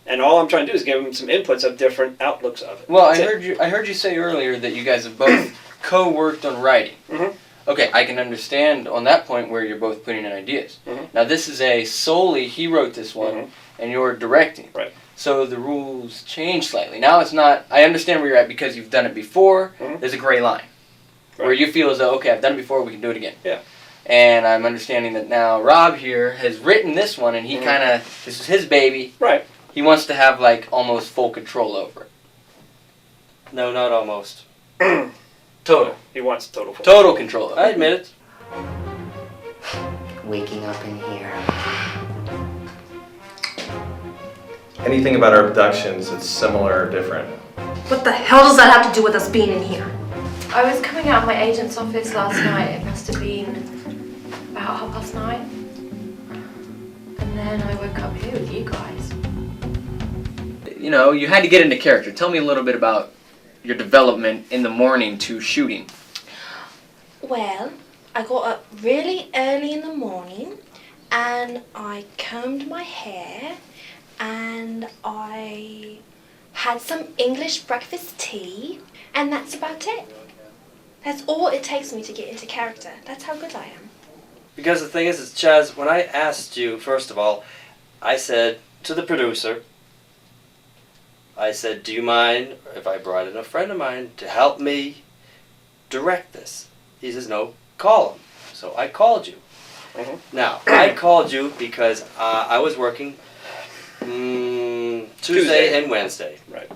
and all I'm trying to do is give him some inputs of different outlooks of it. Well, I heard you say earlier that you guys have both co-worked on writing. Mm-hmm. Okay, I can understand on that point where you're both putting in ideas. Mm-hmm. Now this is solely he wrote this one, and you're directing. Right. So the rules change slightly. Now it's not, I understand where you're at because you've done it before, there's a gray line. Where you feel as though, okay, I've done it before, we can do it again. Yeah. And I'm understanding that now Rob here has written this one, and he kind of, this is his baby. Right. He wants to have almost full control over it. No, not almost. Total. He wants total control. Total control over it. I admit it. Waking up in here. Anything about our abductions that's similar or different? What the hell does that have to do with us being in here? I was coming out of my agent's office last night. It must have been about 9:30. And then I woke up here with you guys. You had to get into character. Tell me a little bit about your development in the morning to shooting. Well, I got up really early in the morning, and I combed my hair, and I had some English breakfast tea, and that's about it. That's all it takes me to get into character. That's how good I am. Because the thing is Chaz, when I asked you, first of all, I said to the producer, I said, do you mind if I brought in a friend of mine to help me direct this? He says, no, call him. So I called you. Now, I called you because I was working Tuesday and Wednesday. Right.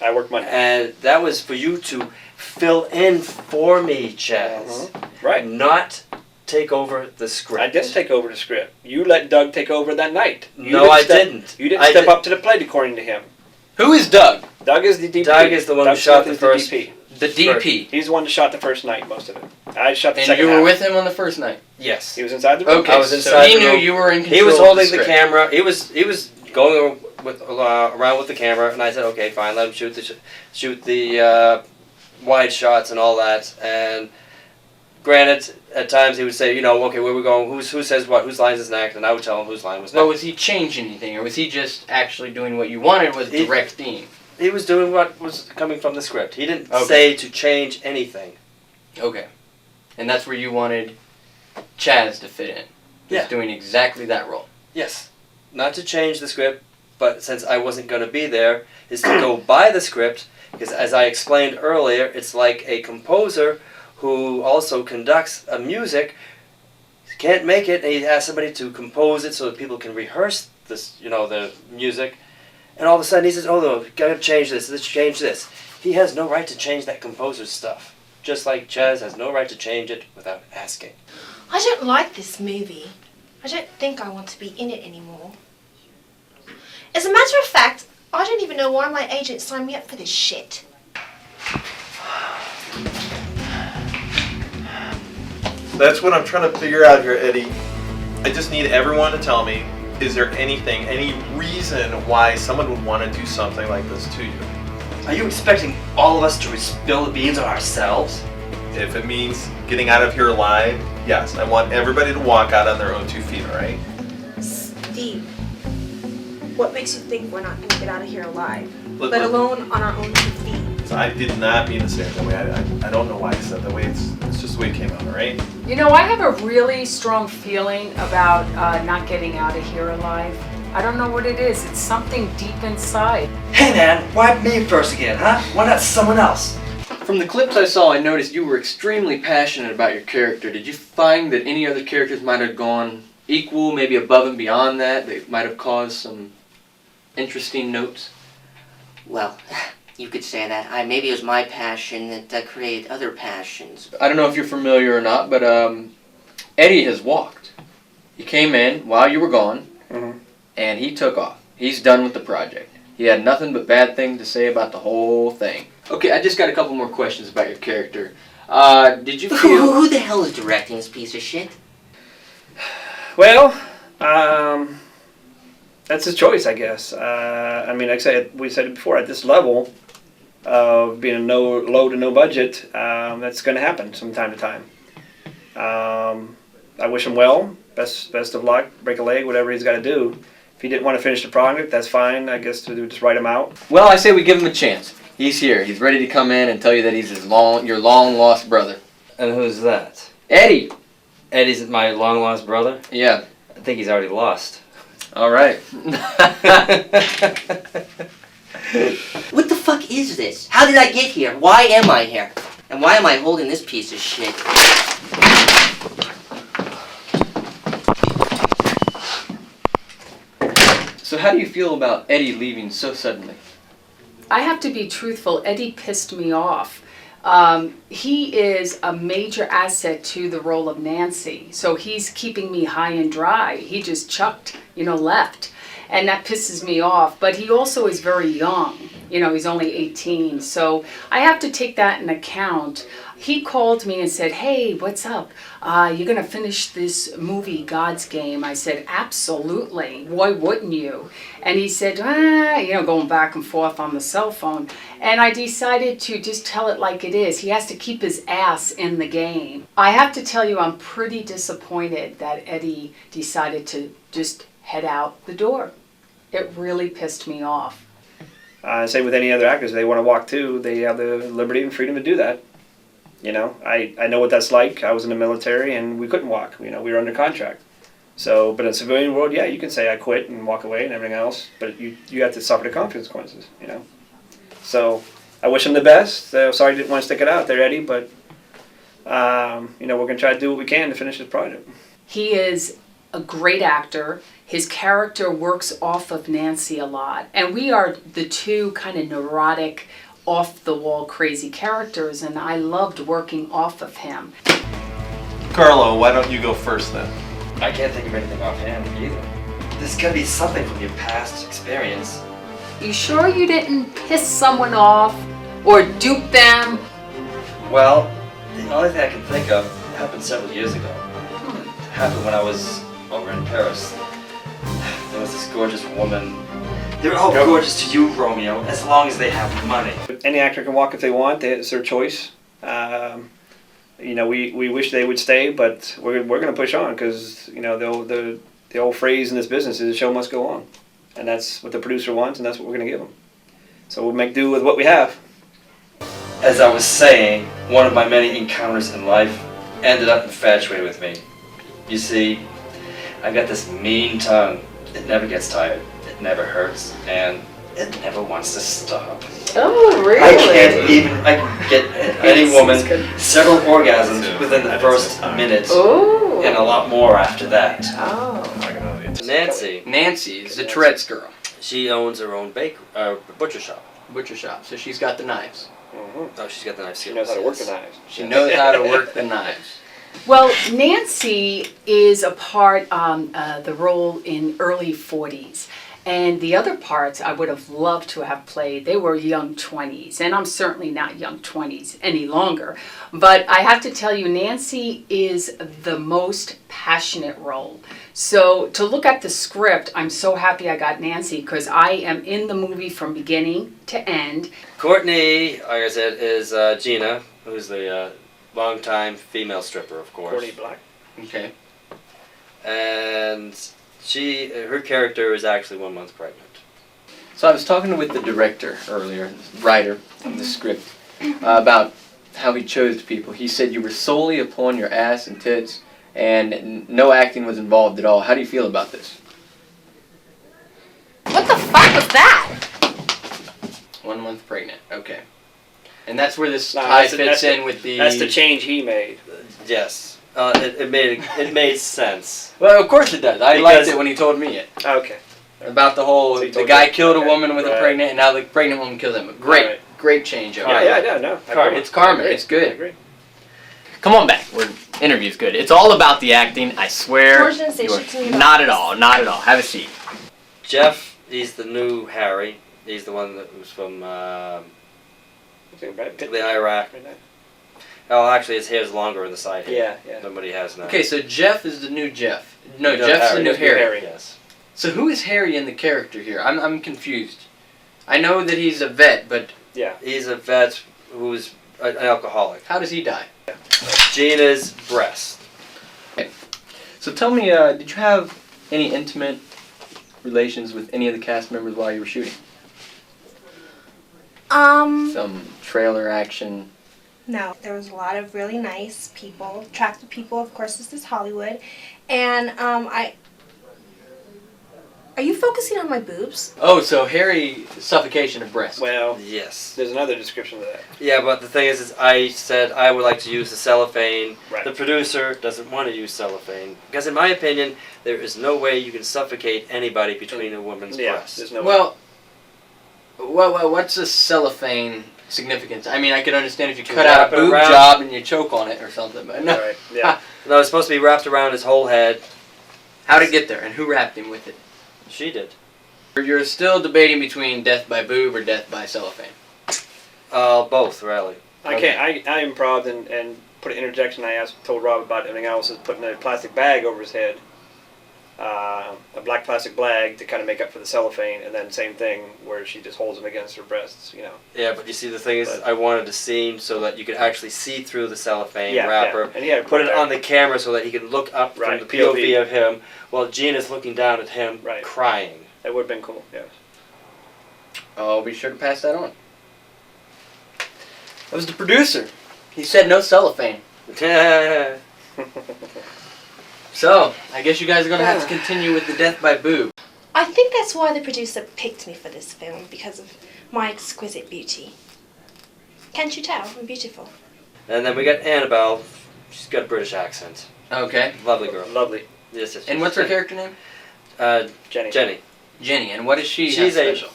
I work Monday. And that was for you to fill in for me, Chaz. Right. Not take over the script. I didn't take over the script. You let Doug take over that night. No, I didn't. You didn't step up to the plate according to him. Who is Doug? Doug is the DP. Doug is the one who shot the first. DP. The DP. He's the one that shot the first night, most of it. I shot the And second you were half. with him on the first night? Yes. He was inside the room. Okay, I was so inside he the knew room. you were in control He was of holding the script. camera. He was going around with the camera, and I said, okay, fine, let him shoot the wide shots and all that. And granted, at times he would say, okay, where we going? Who says what? Whose line is next? And I would tell him whose line was next. Well, was he changing anything, or was he just actually doing what you wanted, was directing? He was doing what was coming from the script. He didn't say to change anything. Okay. And that's where you wanted Chaz to fit in. He's doing exactly that role. Yes. Not to change the script, but since I wasn't going to be there, is to go by the script, because as I explained earlier, it's like a composer who also conducts a music, can't make it, and he asks somebody to compose it so that people can rehearse this, the music. And all of a sudden he says, oh no, gotta change this, let's change this. He has no right to change that composer's stuff. Just like Chaz has no right to change it without asking. I don't like this movie. I don't think I want to be in it anymore. As a matter of fact, I don't even know why my agent signed me up for this shit. That's what I'm trying to figure out here, Eddie. I just need everyone to tell me, is there anything, any reason why someone would want to do something like this to you? Are you expecting all of us to spill the beans on ourselves? If it means getting out of here alive, yes. I want everybody to walk out on their own 2 feet, all right? Steve, what makes you think we're not going to get out of here alive? Let Let alone on our own 2 feet? questions. I did not mean to say it that way. I don't know why I said it that way. It's just the way it came out, all right? You know, I have a really strong feeling about not getting out of here alive. I don't know what it is. It's something deep inside. Hey man, why me first again, huh? Why not someone else? From the clips I saw, I noticed you were extremely passionate about your character. Did you find that any other characters might have gone equal, maybe above and beyond that? They might have caused some interesting notes? Well, you could say that. Maybe it was my passion that created other passions. I don't know if you're familiar or not, but Eddie has walked. He came in while you were gone, and he took off. He's done with the project. He had nothing but bad things to say about the whole thing. Okay, I just got a couple more questions about your character. Did you feel... Who the hell is directing this piece of shit? Well, that's his choice, I guess. I mean, like I said, we said it before, at this level of being a low to no budget, that's going to happen from time to time. I wish him well. Best of luck. Break a leg, whatever he's got to do. If he didn't want to finish the project, that's fine. I guess to just write him out. Well, I say we give him a chance. He's here. He's ready to come in and tell you that he's your long-lost brother. And who's that? Eddie! Eddie's my long-lost brother? Yeah. I think he's already lost. All right. What the fuck is this? How did I get here? Why am I here? And why am I holding this piece of shit? So how do you feel about Eddie leaving so suddenly? I have to be truthful. Eddie pissed me off. He is a major asset to the role of Nancy. So he's keeping me high and dry. He just chucked, left. And that pisses me off. But he also is very young. He's only 18. So I have to take that in account. He called me and said, hey, what's up? You're going to finish this movie, God's Game. I said, absolutely. Why wouldn't you? And he said, going back and forth on the cell phone. And I decided to just tell it like it is. He has to keep his ass in the game. I have to tell you, I'm pretty disappointed that Eddie decided to just head out the door. It really pissed me off. Same with any other actors. If they want to walk too, they have the liberty and freedom to do that. I know what that's like. I was in the military and we couldn't walk. We were under contract. So, but in the civilian world, yeah, you can say I quit and walk away and everything else, but you have to suffer the consequences, So, I wish him the best. Sorry I didn't want to stick it out there, Eddie, but, we're going to try to do what we can to finish this project. He is a great actor. His character works off of Nancy a lot. And we are the two kind of neurotic, off-the-wall crazy characters, and I loved working off of him. Carlo, why don't you go first then? I can't think of anything offhand either. There's gotta be something from your past experience. You sure you didn't piss someone off or dupe them? Well, the only thing I can think of happened several years ago. It happened when I was over in Paris. There was this gorgeous woman. They're all gorgeous to you, Romeo, as long as they have money. Any actor can walk if they want. It's their choice. We wish they would stay, but we're going to push on because the old phrase in this business is the show must go on, and that's what the producer wants, and that's what we're going to give them. So we'll make do with what we have. As I was saying, one of my many encounters in life ended up infatuated with me. You see, I got this mean tongue. It never gets tired. It never hurts, and it never wants to stop. Oh, really? I can get any woman several orgasms within the first minute, and a lot more after that. Oh. Nancy is the Tourette's girl. She owns her own butcher shop. Butcher shop, so she's got the knives. Oh, she's got the knives. She knows how to work the knives. She knows how to work the knives. Well, Nancy is a part on the role in early 40s. And the other parts I would have loved to have played, they were young 20s. And I'm certainly not young 20s any longer. But I have to tell you, Nancy is the most passionate role. So to look at the script, I'm so happy I got Nancy because I am in the movie from beginning to end. Courtney, like I said, is Gina, who's the longtime female stripper, of course. Courtney Black. Okay. And her character is actually 1 month pregnant. So I was talking with the director earlier, writer of the script, about how he chose people. He said you were solely upon your ass and tits, and no acting was involved at all. How do you feel about this? What the fuck was that? 1 month pregnant. Okay. And that's where this No, tie that's fits in with the... That's the change he made. Yes. It made sense. Well, of course it does. I liked it when he told me it. Okay. About the whole, So he the told guy you. killed a Okay. woman with a Right. pregnant, and now the pregnant woman killed him. Great, Right. great change. Yeah, yeah, no. It's karma. I agree. It's good. I agree. Come on back. Interview's good. It's all about the acting. I swear. George didn't say You are- shit to me about Not at this. all. Not at all. Have a seat. Jeff, he's the new Harry. He's the one that was from the Iraq. Oh, actually, his hair's longer on the side here than what he has now. Okay, so Jeff is the new Jeff. No, No, Jeff's Harry. the new Harry. Harry. Yes. So who is Harry in the character here? I'm confused. I know that he's a vet, but Yeah. He's a vet who's an alcoholic. how does he die? Gina's breast. So tell me, did you have any intimate relations with any of the cast members while you were shooting? Some trailer action? No, there was a lot of really nice people, attractive people. Of course, this is Hollywood, and Are you focusing on my boobs? Oh, so Harry, suffocation of breast. Well, yes. There's another description of that. Yeah, but the thing is I said I would like to use the cellophane. Right. The producer doesn't want to use cellophane because, in my opinion, there is no way you can suffocate anybody between a woman's breasts. There's no Well, what's a cellophane significance? I mean, I could understand if you cut out wrap a it boob around. job and you choke on it or something, but no. Right, yeah. No, it's supposed to be wrapped around his whole head. How'd it get there, and who wrapped him with it? She did. You're still debating between death by boob or death by cellophane. Both, really. I can't. I improv and put an interjection. Told Rob about everything else is putting a plastic bag over his head, a black plastic bag to kind of make up for the cellophane, and then same thing where she just holds him against her breasts. You know. Yeah, but you see, the thing is, I wanted a scene so that you could actually see through the cellophane wrapper. Yeah. And he had to put it there. on the camera so that he could look up Right, from the POV POV of him while Gina's looking down at him, crying. That would have been cool. Yes. I'll be sure to pass that on. That was the producer. He said no cellophane. So, I guess you guys are going to have to continue with the death by boob. I think that's why the producer picked me for this film, because of my exquisite beauty. Can't you tell? I'm beautiful. And then we got Annabelle. She's got a British accent. Okay. Lovely girl. Lovely. Yes, yes. And what's her character name? Jenny. Jenny. Jenny. And what is she? She's have a special?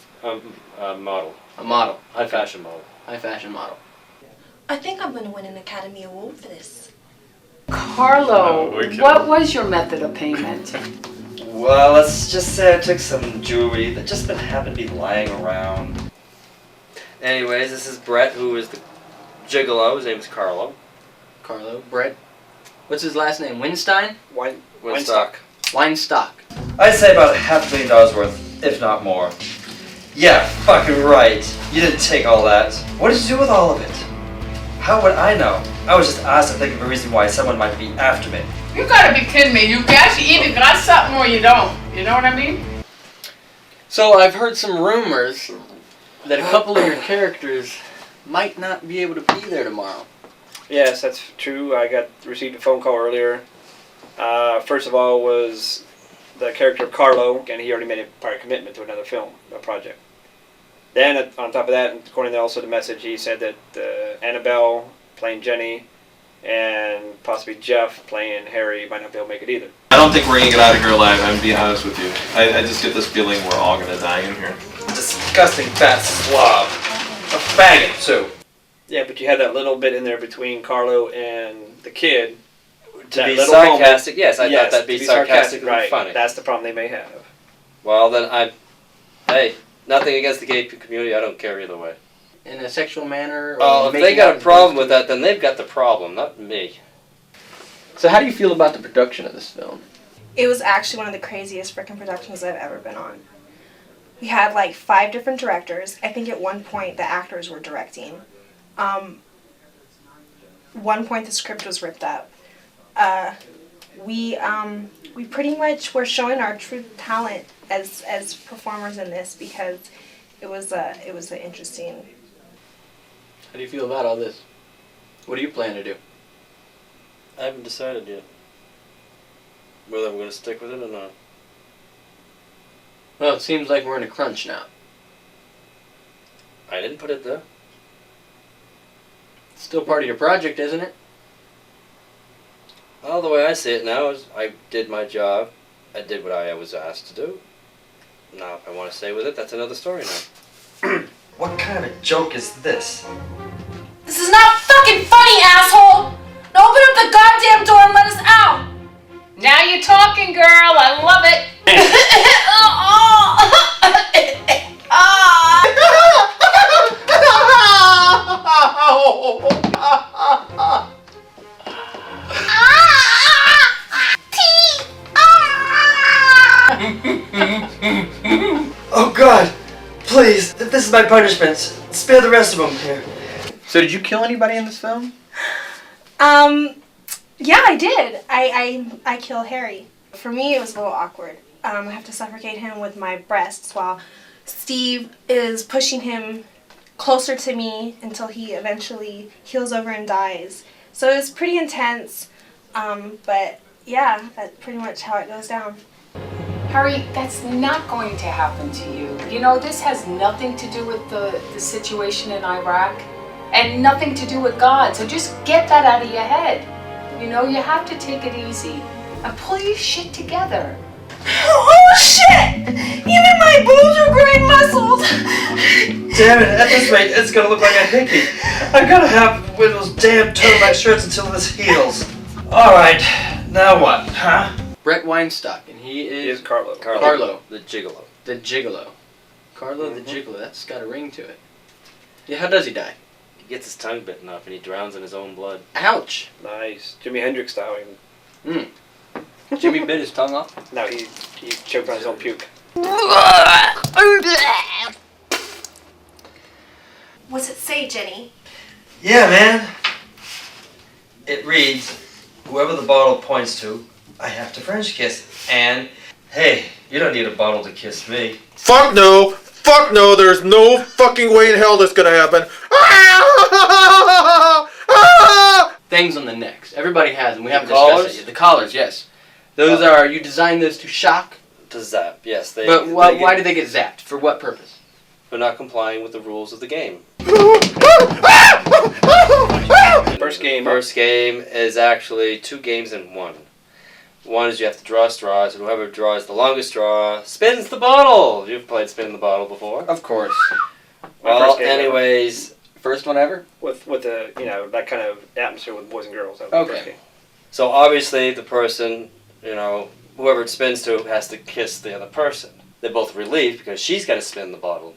model. A model. High fashion model. High fashion model. I think I'm going to win an Academy Award for this. Carlo, what was your method of payment? Well, let's just say I took some jewelry that just happened to be lying around. Anyways, this is Brett, who is the gigolo. His name is Carlo. Carlo. Brett. What's his last name? Winstein? Winstock. Weinstock. I'd say about $500,000 worth, if not more. Yeah, fucking right. You didn't take all that. What did you do with all of it? How would I know? I was just asked to think of a reason why someone might be after me. You gotta be kidding me. You actually either got something or you don't. You know what I mean? So I've heard some rumors that a couple of your characters might not be able to be there tomorrow. Yes, that's true. I received a phone call earlier. First of all was the character of Carlo, and he already made a prior commitment to another film, a project. Then on top of that, according to also the message, he said that Annabelle playing Jenny and possibly Jeff playing Harry might not be able to make it either. I don't think we're gonna get out of here alive, I'm being honest with you. I just get this feeling we're all gonna die in here. Disgusting fat slob. A faggot, too. Yeah, but you had that little bit in there between Carlo and the kid. To be little sarcastic, moment. yes, I thought that'd be to sarcastic and right. funny. That's the problem they may have. Well, then hey, nothing against the gay community. I don't care either way. In a sexual manner? Oh, if they got a problem with that, then they've got the problem, not me. So how do you feel about the production of this film? It was actually one of the craziest freaking productions I've ever been on. We had like 5 different directors. I think at one point the actors were directing. One point the script was ripped up. We pretty much were showing our true talent as performers in this, because it was an interesting. How do you feel about all this? What do you plan to do? I haven't decided yet whether I'm going to stick with it or not. Well, it seems like we're in a crunch now. I didn't put it there. It's still part of your project, isn't it? Well, the way I see it now is I did my job. I did what I was asked to do. Now, if I want to stay with it, that's another story now. What kind of joke is this? This is not fucking funny, asshole! Now open up the goddamn door and let us out! Now you're talking, girl. I love it. Oh God! Please, this is my punishment. Spare the rest of them here. So did you kill anybody in this film? Yeah, I did. I kill Harry. For me, it was a little awkward. I have to suffocate him with my breasts while Steve is pushing him closer to me until he eventually heals over and dies. So it was pretty intense. But yeah, that's pretty much how it goes down. Harry, that's not going to happen to you. You know, this has nothing to do with the situation in Iraq and nothing to do with God. So just get that out of your head. You know, you have to take it easy and pull your shit together. Oh shit! Even my boobs are growing muscles! Damn it, at this rate, it's gonna look like a hickey. I gotta have one of those damn turtleneck shirts until this heals. Alright, now what, huh? Brett Weinstock, and he He is is Carlo. Carlo. The gigolo. The Gigolo. Carlo the Gigolo, that's got a ring to it. Yeah, how does he die? He gets his tongue bitten off and he drowns in his own blood. Ouch! Nice. Jimi Hendrix style. Jimmy bit his tongue off? No, he choked on his own puke. What's it say, Jenny? Yeah, man. It reads, whoever the bottle points to, I have to French kiss. And, hey, you don't need a bottle to kiss me. Fuck no! Fuck no! There's no fucking way in hell that's gonna happen. Things on the necks. Everybody has them. We haven't collars? discussed it yet. The collars, yes. Those are, you designed those to shock? To zap, yes. But why do they get zapped? For what purpose? For not complying with the rules of the game. First game. First game is actually 2 games in one. One is you have to draw straws, and whoever draws the longest straw spins the bottle. You've played Spin the Bottle before. Of course. Well, anyways, first one ever? With the that kind of atmosphere with boys and girls. That was the first game. So obviously the person, whoever it spins to has to kiss the other person. They're both relieved because she's got to spin the bottle.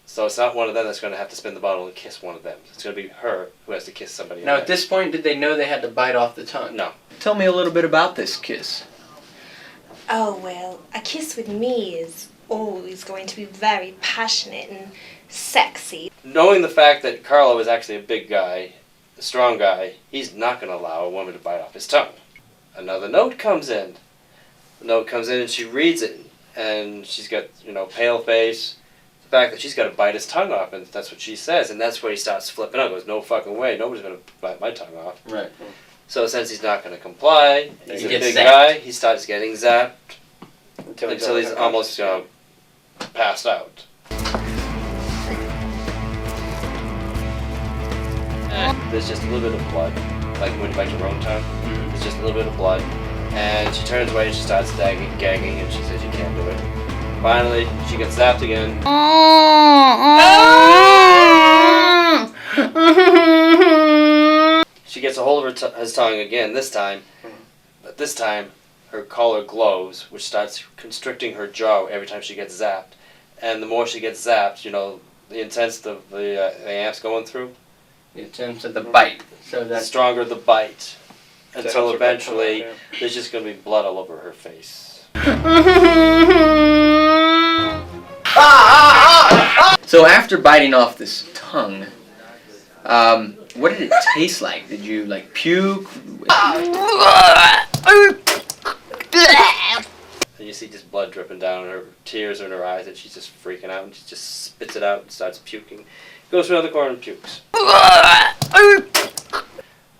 So it's not one of them that's going to have to spin the bottle and kiss one of them. It's going to be her who has to kiss somebody else. Now, at this point, did they know they had to bite off the tongue? No. Tell me a little bit about this kiss. Oh, well, a kiss with me is always going to be very passionate and sexy. Knowing the fact that Carlo is actually a big guy, a strong guy, he's not going to allow a woman to bite off his tongue. Another note comes in. The note comes in and she reads it, and she's got, pale face. The fact that she's got to bite his tongue off, and that's what she says, and that's where he starts flipping out. Goes, no fucking way, nobody's going to bite my tongue off. Right. So since he's not going to comply, he's a gets big zapped. guy, he starts getting zapped Until he's almost passed out. There's just a little bit of blood, like when you bite your own tongue. There's just a little bit of blood, and she turns away and she starts gagging, and she says she can't do it. Finally, she gets zapped again. She gets a hold of his tongue again this time, but this time her collar glows, which starts constricting her jaw every time she gets zapped. And the more she gets zapped, the intense of the amp's going through. The intense of the bite. So The that's stronger the bite, until helps her eventually control, there's just going to be blood all over her face. So after biting off this tongue, what did it taste like? Did you puke? and you see just blood dripping down, and her tears are in her eyes, and she's just freaking out, and she just spits it out and starts puking. Goes to another corner and pukes.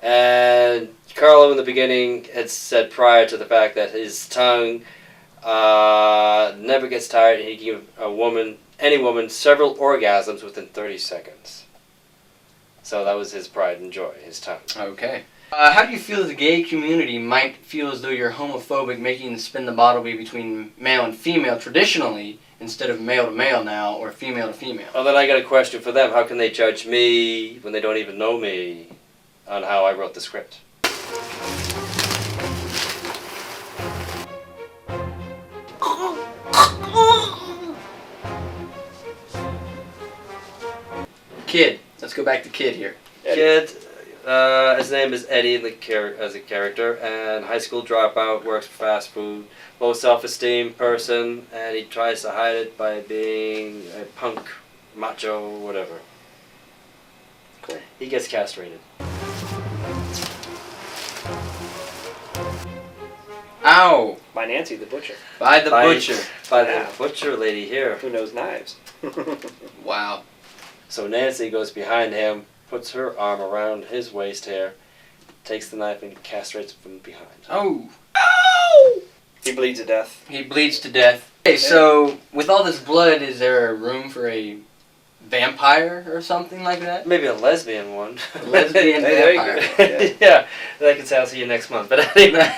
And Carlo in the beginning had said prior to the fact that his tongue never gets tired, and he can give any woman, several orgasms within 30 seconds. So that was his pride and joy, his tongue. Okay. How do you feel the gay community might feel as though you're homophobic, making the spin the bottle be between male and female traditionally, instead of male to male now, or female to female? Well, then I got a question for them. How can they judge me when they don't even know me on how I wrote the script? Kid. Let's go back to Kid here. Kid, his name is Eddie as a character, and high school dropout, works for fast food, low self-esteem person, and he tries to hide it by being a punk, macho, whatever. Cool. He gets castrated. Ow! By Nancy the butcher. By the butcher. By the butcher lady here. Who knows knives? Wow. So Nancy goes behind him, puts her arm around his waist hair, takes the knife and castrates him from behind. Oh. Ow! He bleeds to death. He bleeds to death. Okay, so with all this blood, is there a room for a vampire or something like that? Maybe a lesbian one. A lesbian vampire. Yeah, that can say I'll see you next month. But anyway.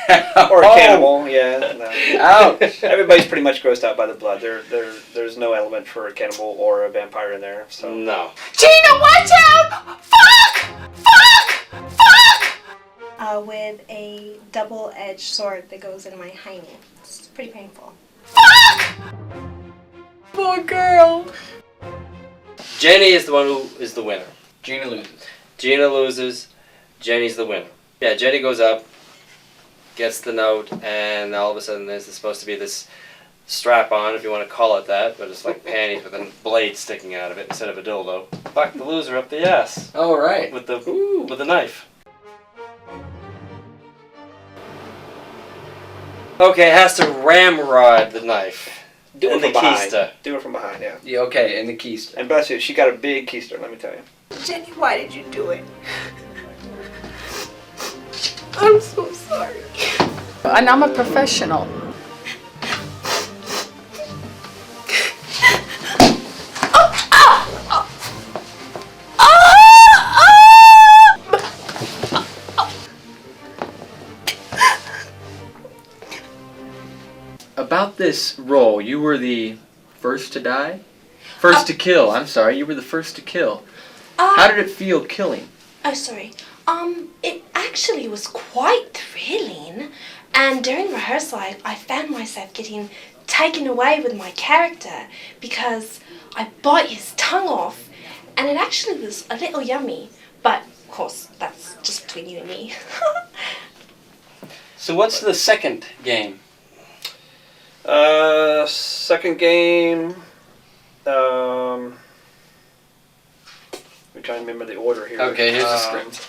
Or a cannibal, yeah. No. Ouch. Everybody's pretty much grossed out by the blood. There's no element for a cannibal or a vampire in there. So no. Gina, watch out! Fuck! Fuck! Fuck! With a double-edged sword that goes in my hiney. It's pretty painful. Poor girl. Jenny is the one who is the winner. Gina loses. Gina loses. Jenny's the winner. Yeah, Jenny goes up, gets the note, and all of a sudden there's supposed to be this strap-on, if you want to call it that, but it's like panties with a blade sticking out of it instead of a dildo. Fuck the loser up the ass. All right. With the knife. Okay, it has to ramrod the knife. do it and from the behind. keister. Do it from behind, yeah. Yeah, okay, and the keister. And bless you, she got a big keister, let me tell you. Jenny, why did you do it? I'm so sorry. And I'm a professional. About this role, you were the first to die? First to kill, I'm sorry, you were the first to kill. How did it feel killing? Oh, sorry. It actually was quite thrilling. And during rehearsal, I found myself getting taken away with my character because I bite his tongue off, and it actually was a little yummy. But, of course, that's just between you and me. So what's the second game? Second game, we're trying to remember the order here. Okay, here's the script.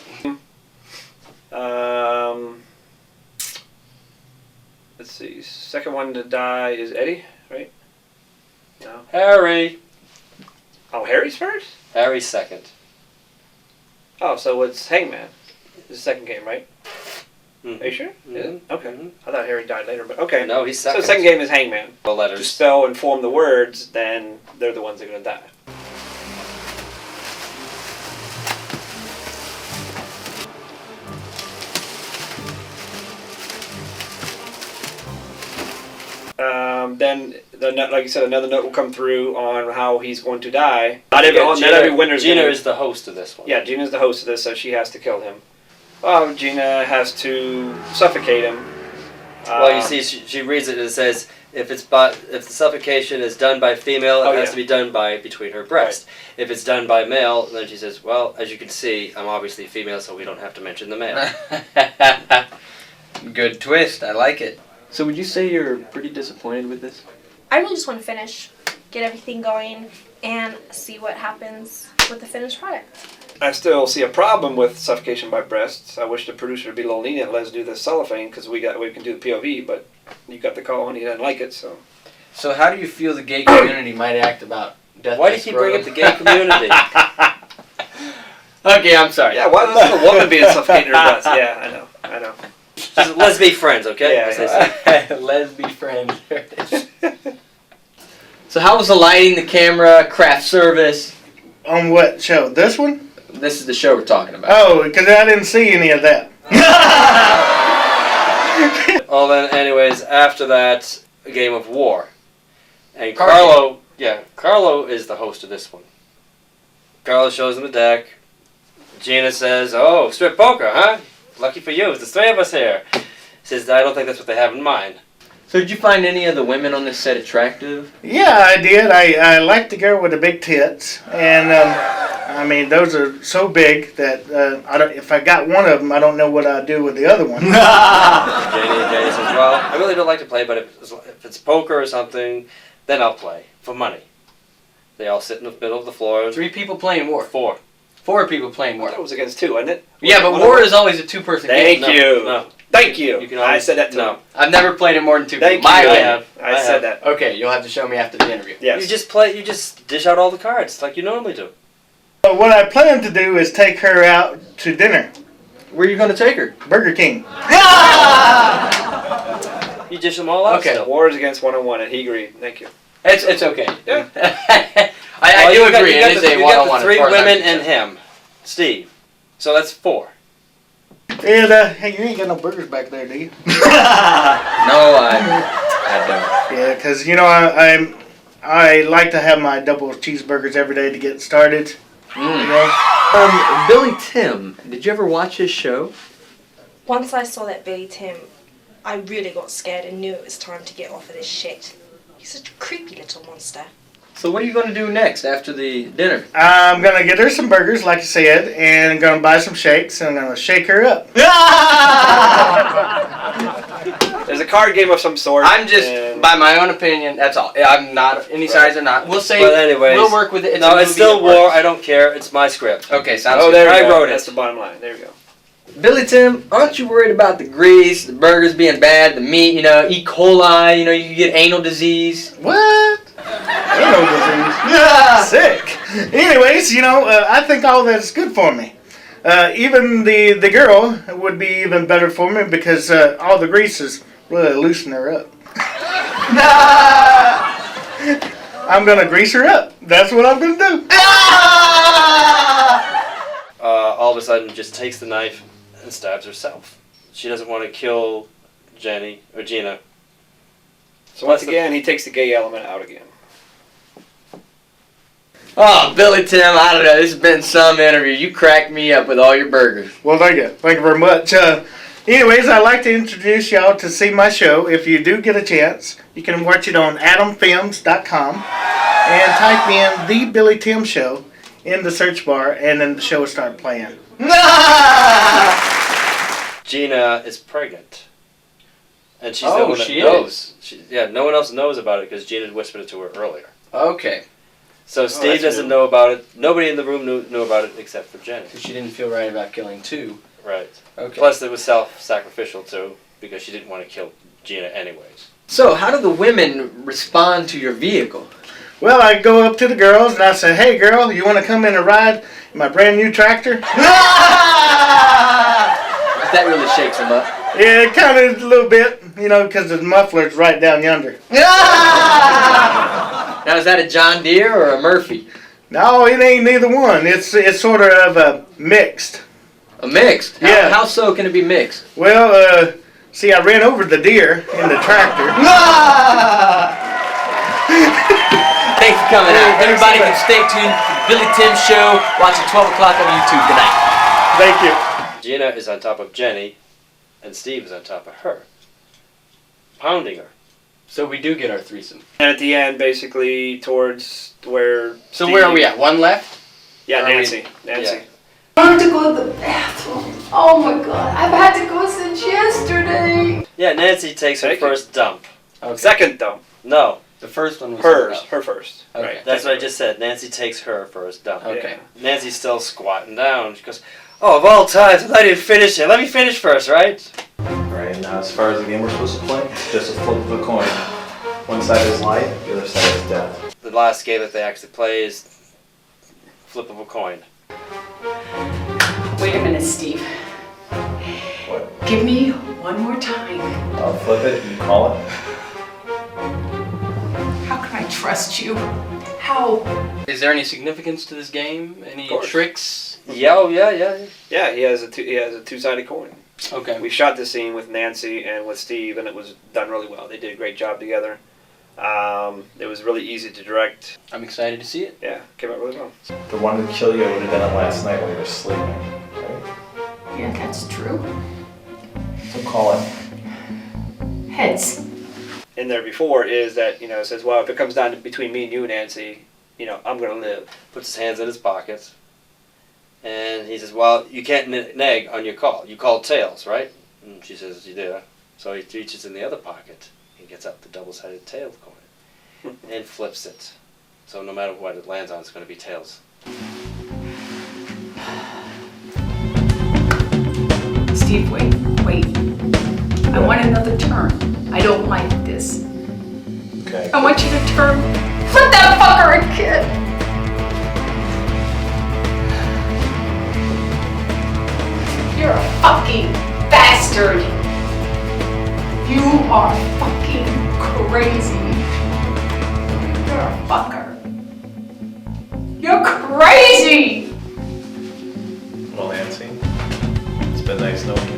Let's see. Second one to die is Eddie, right? No. Harry. Oh, Harry's first? Harry's second. Oh, so it's Hangman. It's the second game, right? Mm-hmm. Are you sure? Mm-hmm. Yeah. Okay. I thought Harry died later, but okay. No, he's second. So second game is Hangman. The letters. To spell and form the words, then they're the ones that are going to die. Then, like you said, another note will come through on how he's going to die. Not every winner's Gina gonna, is the host of this one. Yeah, Gina's the host of this, so she has to kill him. Gina has to suffocate him. Well, you see, she reads it and it says, if the suffocation is done by female, it has to be done by between her breasts. Right. If it's done by male, then she says, well, as you can see, I'm obviously female, so we don't have to mention the male. Good twist, I like it. So would you say you're pretty disappointed with this? I really just want to finish, get everything going, and see what happens with the finished product. I still see a problem with suffocation by breasts. I wish the producer would be a little lenient and let us do the cellophane because we can do the POV, but you got the call and he didn't like it, so. So how do you feel the gay community might act about death? Why do you keep bringing up the gay community? Okay, I'm sorry. Yeah, why was the woman being suffocated in her breath? Yeah, I know. Just, let's be friends, okay? Yeah. Let's be friends. So how was the lighting, the camera, craft service? On what show? This one? This is the show we're talking about. Oh, because I didn't see any of that. Well then, anyways, after that, a game of war. And Card Carlo is the host of this one. Carlo shows him the deck. Gina says, "Oh, strip poker, huh? Lucky for you, there's 3 of us here." Says, "I don't think that's what they have in mind." So did you find any of the women on this set attractive? Yeah, I did. I liked the girl with the big tits, and I mean those are so big that if I got one of them, I don't know what I'd do with the other one. Janie says, "Well, I really don't like to play, but if it's poker or something, then I'll play for money." They all sit in the middle of the floor. 3 people playing war. 4. 4 people playing war. That was against 2, wasn't it? Yeah, but war is always a 2-person game. Thank you. No. Thank you. You can I only- said that too. No. I've never played it more than 2 Thank people. My you. opinion. I said that. Okay, you'll have to show me after the interview. Yes. You just dish out all the cards like you normally do. What I plan to do is take her out to dinner. Where are you going to take her? Burger King. You dish them all out Okay. still. War is against 1-on-1, and he agreed. Thank you. It's okay. Yeah. I do agree. You got It is the, a you one-on-one. got the 3 women and him, Steve. So that's 4. And hey, you ain't got no burgers back there, do you? No, I don't. Yeah, because you know I like to have my double cheeseburgers every day to get started. You know? Billy Tim, did you ever watch his show? Once I saw that Billy Tim, I really got scared and knew it was time to get off of this shit. He's such a creepy little monster. So what are you going to do next after the dinner? I'm gonna get her some burgers, like I said, and I'm gonna buy some shakes, and I'm gonna shake her up. There's a card game of some sort. I'm just, by my own opinion, that's all. I'm not, any size or not. We'll say, But anyways, we'll work with it. No, it's still war. I don't care. It's my script. Okay, sounds Oh, good. there I we go. wrote it. That's the bottom line. There we go. Billy Tim, aren't you worried about the grease, the burgers being bad, the meat, E. coli, you can get anal disease? What? Anal disease? Sick. Anyways, I think all that's good for me. Even the girl would be even better for me because all the grease is really loosen her up. I'm gonna grease her up. That's what I'm gonna do. All of a sudden, just takes the knife and stabs herself. She doesn't want to kill Jenny or Gina. So once again, he takes the gay element out again. Oh, Billy Tim, I don't know. This has been some interview. You cracked me up with all your burgers. Well, thank you. Thank you very much. Anyways, I'd like to introduce y'all to see my show. If you do get a chance, you can watch it on adamfilms.com and type in The Billy Tim Show in the search bar, and then the show will start playing. Gina is pregnant. And she's the Oh, one that she knows. No one else knows about it because Gina whispered it to her earlier. Okay. So Steve that's doesn't new. know about it. Nobody in the room knew about it except for Jenny. She didn't feel right about killing 2. Right. Okay. Plus, it was self-sacrificial too because she didn't want to kill Gina anyways. So, how do the women respond to your vehicle? Well, I go up to the girls and I say, "Hey, girl, you want to come in and ride in my brand new tractor?" That really shakes them up. Yeah, kind of a little bit, because the muffler's right down yonder. Now, is that a John Deere or a Murphy? No, it ain't neither one. It's sort of a mixed. A mixed? Yeah. How so can it be mixed? Well, see, I ran over the deer in the tractor. Thanks for coming out. Everybody can stay tuned for the Billy Tim Show. Watch at 12 o'clock on YouTube tonight. Thank you. Gina is on top of Jenny, and Steve is on top of her, pounding her. So we do get our threesome. And at the end, basically, towards where... So where are we at? One left? Yeah, Are we- Nancy. Yeah. I have to go to the bathroom. Oh my god, I've had to go since yesterday. Yeah, Nancy takes her Thank you. first dump. Okay. Second, though. No, The first one was Hers. Her first. Okay. Right. that's what I just said. Nancy takes her first dump. Okay. Nancy's still squatting down. She goes, "Oh, of all times, I didn't finish it. Let me finish first, right?" Right. And as far as the game we're supposed to play, it's just a flip of a coin. One side is life, the other side is death. The last game that they actually play is flip of a coin. Wait a minute, Steve. What? Give me one more time. I'll flip it, you call it. How can I trust you? How? Is there any significance to this game? Any tricks? Yeah, oh, yeah. Yeah, he has a two-sided coin. Okay. We shot this scene with Nancy and with Steve, and it was done really well. They did a great job together. It was really easy to direct. I'm excited to see it. Yeah, came out really well. The one to kill you would have done it last night when you were sleeping, right? Yeah, that's true. So call it. Heads. In there before is that, it says, well, if it comes down to between me and you, Nancy, I'm going to live. Puts his hands in his pockets. And he says, well, you can't neg on your call. You called tails, right? And she says, you do. So he reaches in the other pocket. He gets out the double-sided tail coin and flips it. So no matter what it lands on, it's going to be tails. Steve, wait. I want another turn. I don't like this. Okay. I want you to turn. Flip that fucker, kid. You're a fucking bastard. You are fucking crazy. You're a fucker. You're crazy. Well, Nancy, it's been nice knowing you.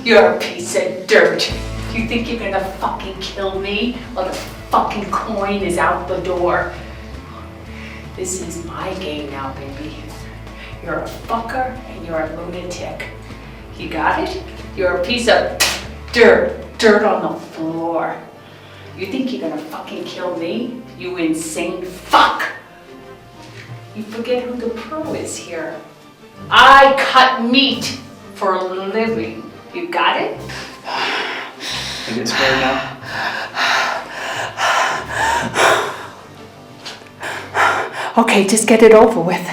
You're a piece of dirt. You think you're gonna fucking kill me? Well, the fucking coin is out the door. This is my game now, baby. You're a fucker and you're a lunatic. You got it? You're a piece of dirt on the floor. You think you're gonna fucking kill me? You insane fuck! You forget who the pro is here. I cut meat for a living. You got it? You get scared now? Okay, just get it over with.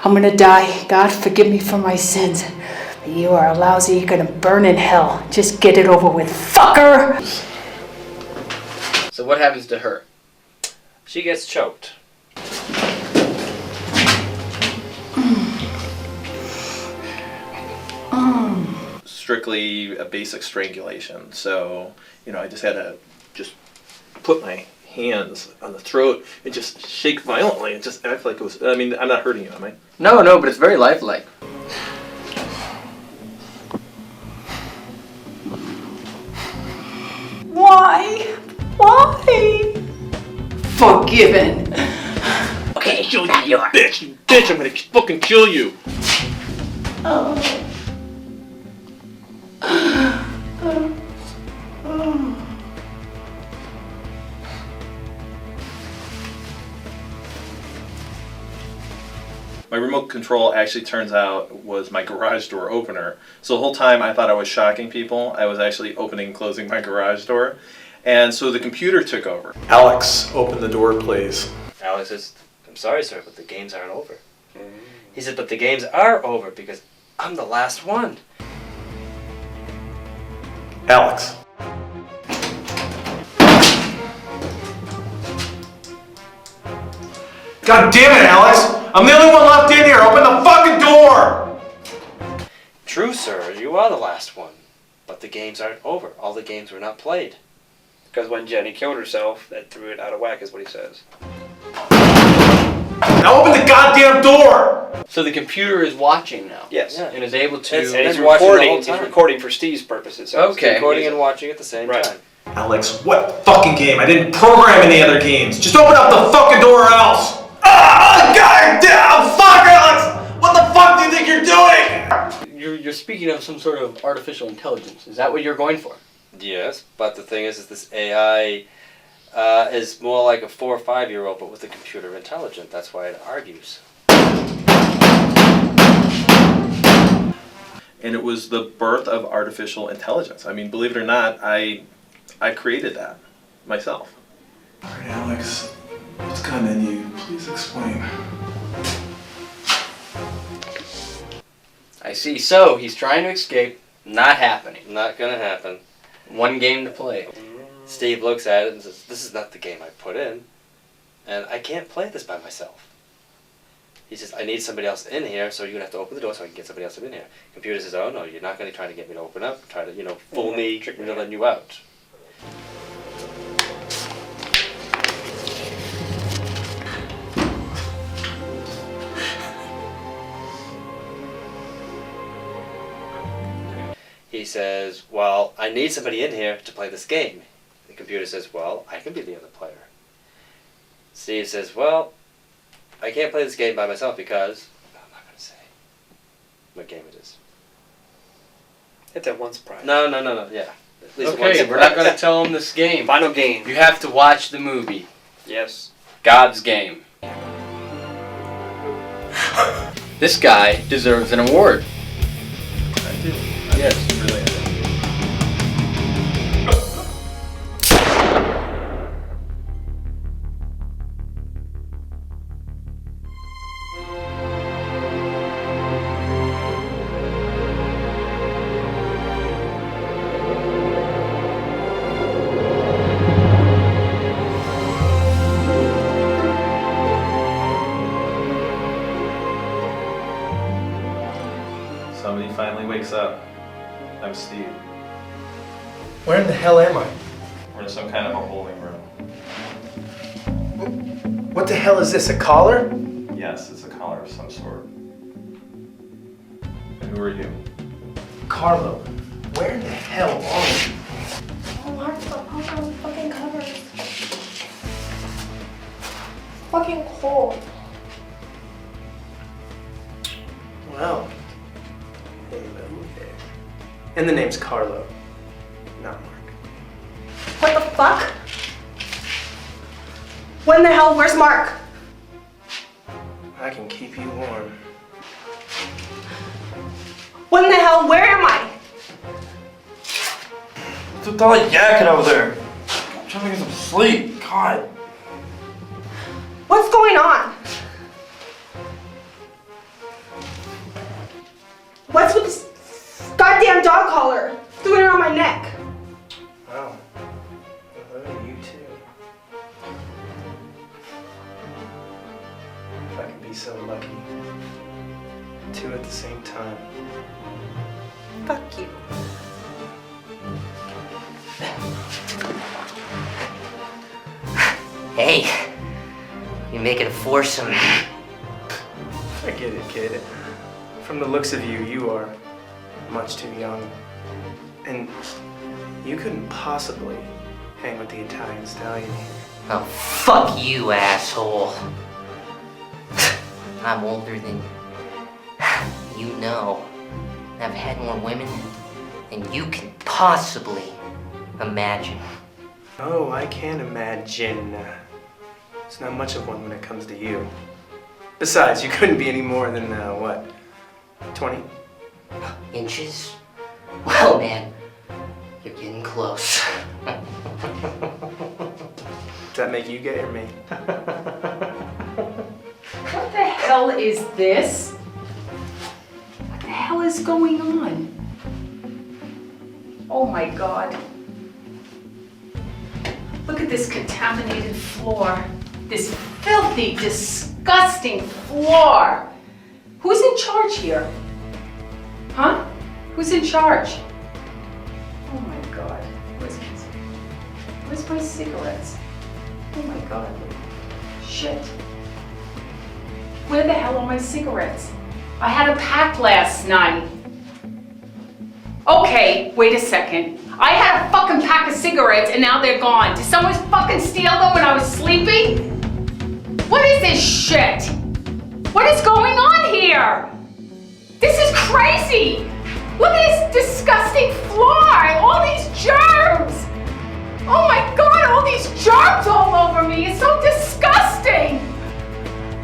I'm gonna die. God, forgive me for my sins. You are lousy. You're gonna burn in hell. Just get it over with, fucker! So what happens to her? She gets choked. Strictly a basic strangulation. So, I just had to put my hands on the throat and just shake violently and just act like it was, I'm not hurting you, am I? No, but it's very lifelike. Why? Forgiven. Okay, Kill you, bitch! You bitch! I'm gonna fucking kill you! My remote control actually turns out was my garage door opener. So the whole time I thought I was shocking people, I was actually opening and closing my garage door. And so the computer took over. Alex, open the door, please. Alex says, I'm sorry, sir, but the games aren't over. He said, but the games are over because I'm the last one. Alex. God damn it, Alex! I'm the only one left in here! Open the fucking door! True, sir, you are the last one. But the games aren't over. All the games were not played. Because when Jenny killed herself, that threw it out of whack, is what he says. Now open the goddamn door! So the computer is watching now. Yes. And is able to... It's- And he's Been watching the recording. whole He's time. recording for Steve's purposes. So Okay. He's Recording and watching at the same Right. time. Alex, what fucking game? I didn't program any other games. Just open up the fucking door or else! Ah, goddamn! Fuck, Alex! What the fuck do you think you're doing? You're speaking of some sort of artificial intelligence. Is that what you're going for? Yes, but the thing is this AI is more like a 4 or 5-year-old, but with a computer intelligent. That's why it argues. And it was the birth of artificial intelligence. I mean, believe it or not, I created that myself. All right, Alex, what's gone in you? Please explain. I see. So, he's trying to escape. Not happening. Not gonna happen. One game to play. Steve looks at it and says, this is not the game I put in. And I can't play this by myself. He says, I need somebody else in here, so you're going to have to open the door so I can get somebody else in here. Computer says, oh no, you're not going to try to get me to open up. Try to, fool me into letting you out. He says, well, I need somebody in here to play this game. The computer says, well, I can be the other player. Steve says, well, I can't play this game by myself because I'm not going to say what game it is. Hit that one surprise. No, yeah. At least one Okay, surprise. we're not going to tell him this game. Final game. You have to watch the movie. Yes. God's Game. This guy deserves an award. I do. Yes. Really. Somebody finally wakes up. I'm Steve. Where in the hell am I? We're in some kind of a holding room. What the hell is this, a collar? Yes, it's a collar of some sort. And who are you? Carlo, where in the hell are you? Oh, Mark, stop poking on the fucking covers. Fucking cold. Well, hello there. And the name's Carlo, not Mark. What the fuck? When the hell? Where's Mark? I can keep you warm. When the hell? Where am I? What's with all that yakking over there? I'm trying to get some sleep. God. What's going on? What's with this goddamn dog collar? Doing it on my neck. Wow. Hello, you too. If I could be so lucky. Two at the same time. Fuck you. Hey, you make it a foursome. I get it, kid. From the looks of you, you are much too young. And you couldn't possibly hang with the Italian stallion here. Oh, fuck you, asshole. I'm older than you know. I've had more women than you can possibly imagine. Oh, I can imagine. It's not much of one when it comes to you. Besides, you couldn't be any more than, what, 20? Inches? Well, man, you're getting close. Does that make you gay or me? What the hell is this? What the hell is going on? Oh my God. Look at this contaminated floor. This filthy, disgusting floor. Who's in charge here? Huh? Who's in charge? Oh my God. Where's my cigarettes? Oh my God. Shit. Where the hell are my cigarettes? I had a pack last night. Okay, wait a second. I had a fucking pack of cigarettes and now they're gone. Did someone fucking steal them when I was sleeping? What is this shit? What is going on here? This is crazy. Look at this disgusting floor. All these germs. Oh my God, all these germs all over me. It's so disgusting.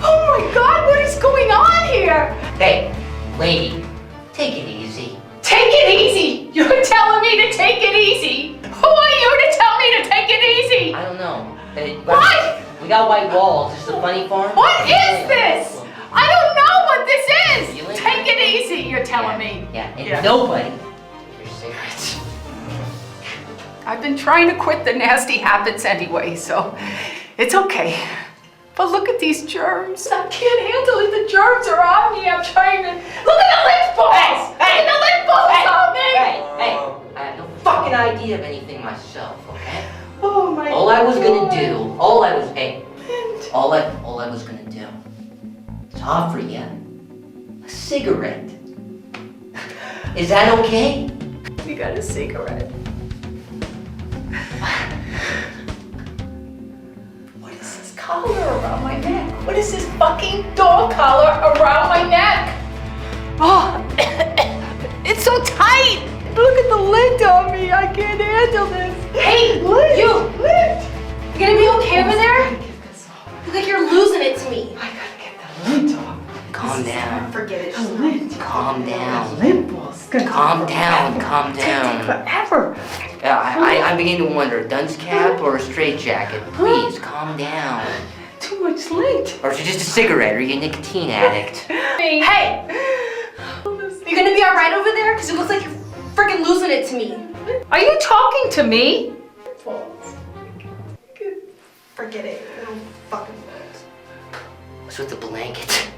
Oh my God, what is going on here? Hey, lady, take it easy. Take it easy? You're telling me to take it easy? Who are you to tell me to take it easy? I don't know. Hey, What? We got white walls. Is this a funny farm? What is this? I don't know what this is. Take it easy. see, you're telling me. Yeah, and Yeah. nobody your cigarettes. I've been trying to quit the nasty habits anyway, so it's okay. But look at these germs. I can't handle it. The germs are on me. I'm trying to... Look at the lint balls! Look at the lint balls on me! Hey, I have no fucking idea of anything myself, okay? Oh my All I was gonna God. do, all I was gonna do is offer you a cigarette. Is that okay? You got a cigarette. What is this collar around my neck? What is this fucking dog collar around my neck? Oh, it's so tight. Look at the lint on me. I can't handle this. Hey, Lint. you! Lint. You gonna be okay over there? Look like you're losing it to me. I gotta get the lint off. Calm down. Forget it. Lint. Calm down. Lint balls. Calm down. Calm Take down. forever. I'm beginning to wonder, a dunce cap or a straight jacket? Please, calm down. Too much lint. Or is it just a cigarette? Are you a nicotine addict? Hey! You gonna be alright over there? Because it looks like you're freaking losing it to me. Are you talking to me? Forget it. I don't fucking know. What's with the blanket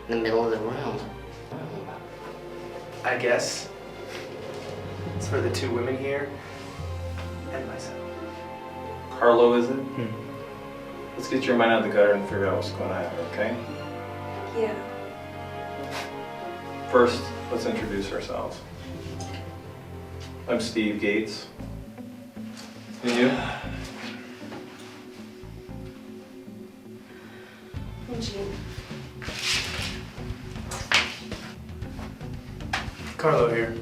in the middle of the room? I guess it's for the two women here and myself. Carlo, is it? Let's get your mind out of the gutter and figure out what's going on here, okay? Yeah. First, let's introduce ourselves. I'm Steve Gates. And you? I'm Jean. Carlo here.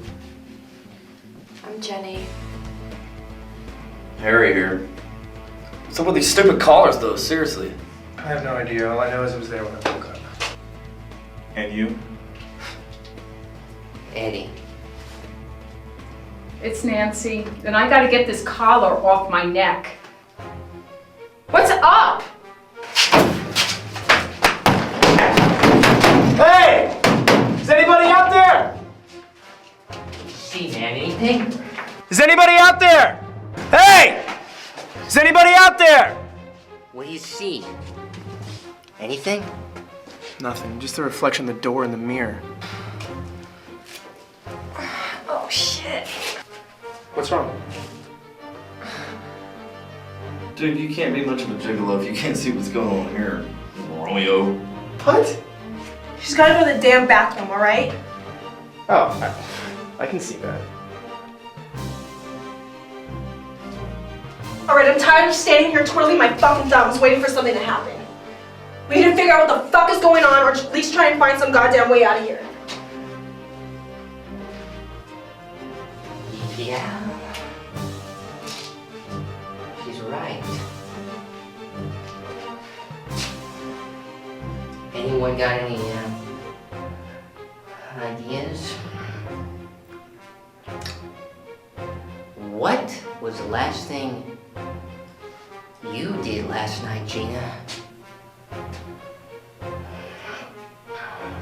I'm Jenny. Harry here. What's up with these stupid collars, though? Seriously. I have no idea. All I know is it was there when I woke up. And you? Eddie. It's Nancy, and I gotta get this collar off my neck. What's up? Hey! Is anybody out there? See, man, anything? Is anybody out there? Hey! Is anybody out there? What do you see? Anything? Nothing. Just a reflection of the door in the mirror. Oh shit. What's wrong? Dude, you can't be much of a gigolo if you can't see what's going on here, Romeo. What? She's gotta go to the damn bathroom, alright? Oh, I can see that. Alright, I'm tired of standing here twirling my fucking thumbs waiting for something to happen. We need to figure out what the fuck is going on or at least try and find some goddamn way out of here. Yeah. She's right. Anyone got any ideas? What was the last thing you did last night, Gina?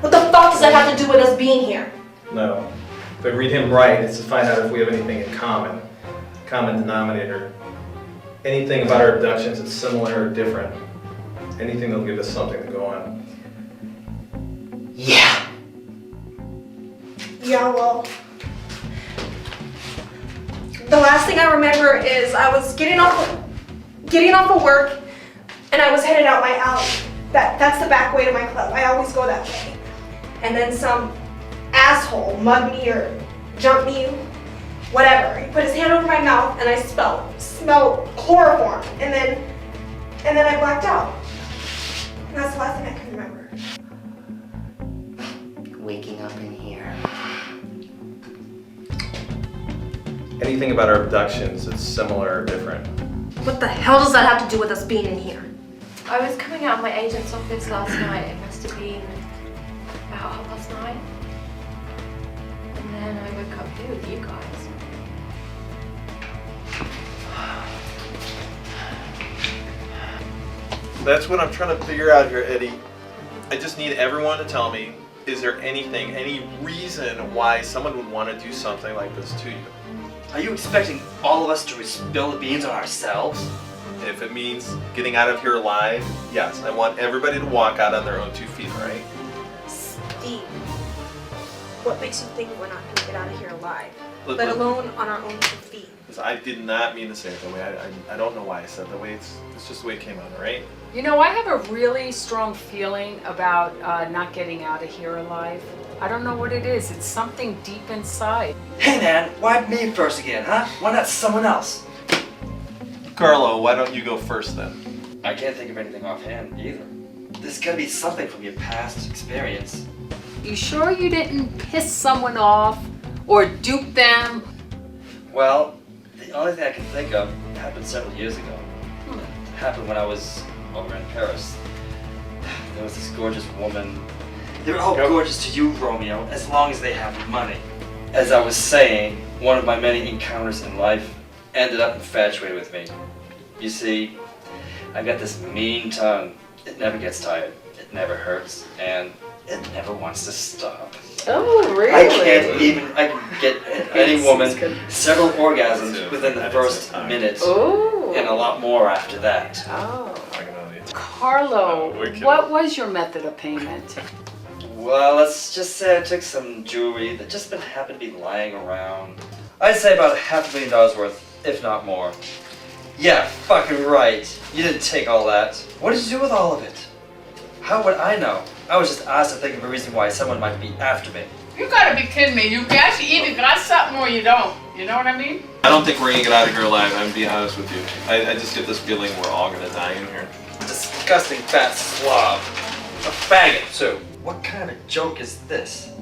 What the fuck does that have to do with us being here? No. If I read him right, it's to find out if we have anything in common. Common denominator. Anything about our abductions that's similar or different. Anything that'll give us something to go on. Yeah. Yeah, well. The last thing I remember is I was getting off of work and I was headed out my alley. That's the back way to my club. I always go that way. And then some asshole mugged me or jumped me, whatever. He put his hand over my mouth and I smelled chloroform and then I blacked out. And that's the last thing I can remember. Waking up in here. Anything about our abductions that's similar or different. What the hell does that have to do with us being in here? I was coming out of my agent's office last night. It must have been about 9:30. And then I woke up here with you guys. That's what I'm trying to figure out here, Eddie. I just need everyone to tell me is there anything, any reason why someone would want to do something like this to you? Are you expecting all of us to spill the beans on ourselves? If it means getting out of here alive, yes. I want everybody to walk out on their own 2 feet, right? Steve, what makes you think we're not going to get out of here alive? Look, Let look. alone on our own 2 feet. I did not mean to say it that way. I don't know why I said it that way. It's just the way it came out, all right? You know, I have a really strong feeling about not getting out of here alive. I don't know what it is. It's something deep inside. Hey man, why me first again, huh? Why not someone else? Carlo, why don't you go first then? I can't think of anything offhand either. There's gotta be something from your past experience. You sure you didn't piss someone off or dupe them? Well, the only thing I can think of happened several years ago. It happened when I was over in Paris. There was this gorgeous woman. They're all gorgeous to you, Romeo, as long as they have money. As I was saying, one of my many encounters in life ended up infatuated with me. You see, I got this mean tongue. It never gets tired. It never hurts. And it never wants to stop. Oh, really? I can get any woman several orgasms within the first minute. Oh. And a lot more after that. Oh. Carlo, what was your method of payment? Well, let's just say I took some jewelry that just happened to be lying around. I'd say about $500,000 worth, if not more. Yeah, fucking right. You didn't take all that. What did you do with all of it? How would I know? I was just asked to think of a reason why someone might be after me. You gotta be kidding me. You guys either got something or you don't. You know what I mean? I don't think we're gonna get out of here alive, I'm being honest with you. I just get this feeling we're all gonna die in here. Disgusting fat slob. A faggot, too. What kind of joke is this?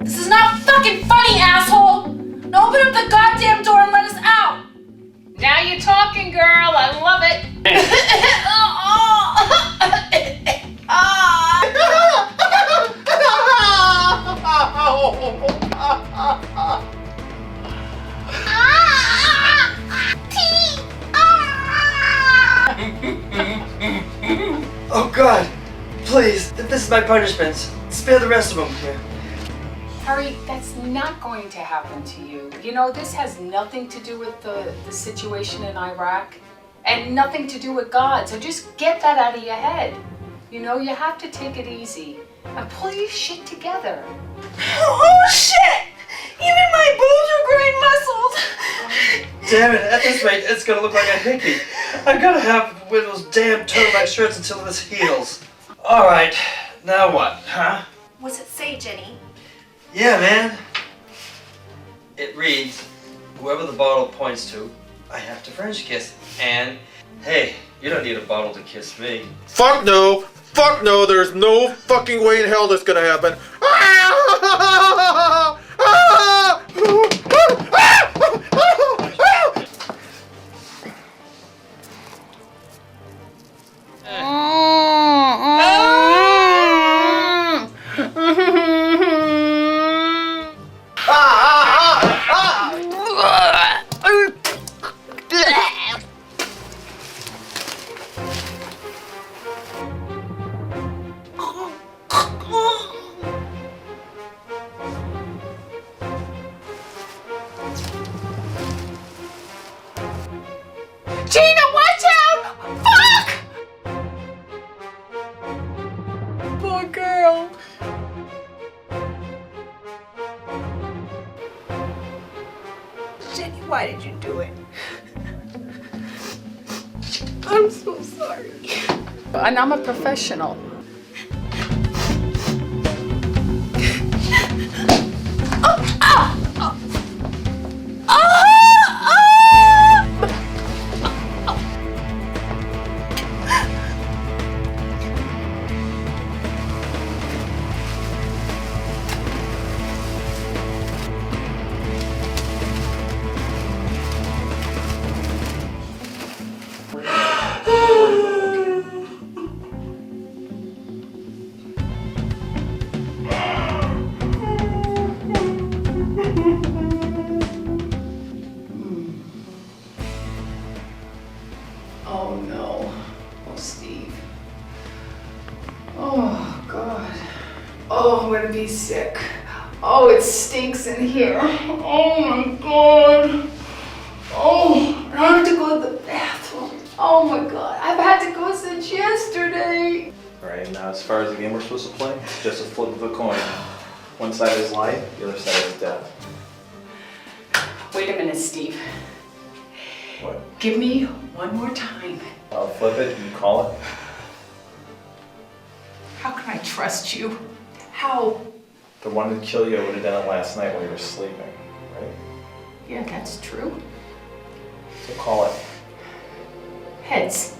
This is not fucking funny, asshole! Now open up the goddamn door and let us out! Now you're talking, girl. I love it. Oh God! Please, this is my punishment. Spare the rest of them. Harry, that's not going to happen to you. You know, this has nothing to do with the situation in Iraq and nothing to do with God. So just get that out of your head. You know, you have to take it easy and pull your shit together. Oh shit! Even my boobs are growing muscles! Damn it, at this rate, it's gonna look like a hickey. I've gotta have one of those damn turtleneck shirts until this heals. Alright, now what, huh? What's it say, Jenny? Yeah, man. It reads, whoever the bottle points to, I have to French kiss. And, hey, you don't need a bottle to kiss me. Fuck no! Fuck no! There's no fucking way in hell that's gonna happen. Gina, watch out! Fuck! Poor girl. Jenny, why did you do it? I'm so sorry. And I'm a professional. Oh, I'm gonna be sick. Oh, it stinks in here. Oh my god. Oh, I have to go to the bathroom. Oh my god, I've had to go since yesterday. Alright, now as far as the game we're supposed to play, it's just a flip of a coin. One side is life, the other side is death. Wait a minute, Steve. What? Give me one more time. I'll flip it and you call it. How can I trust you? How? The one to kill you would have done it last night while you were sleeping, right? Yeah, that's true. So call it. Heads.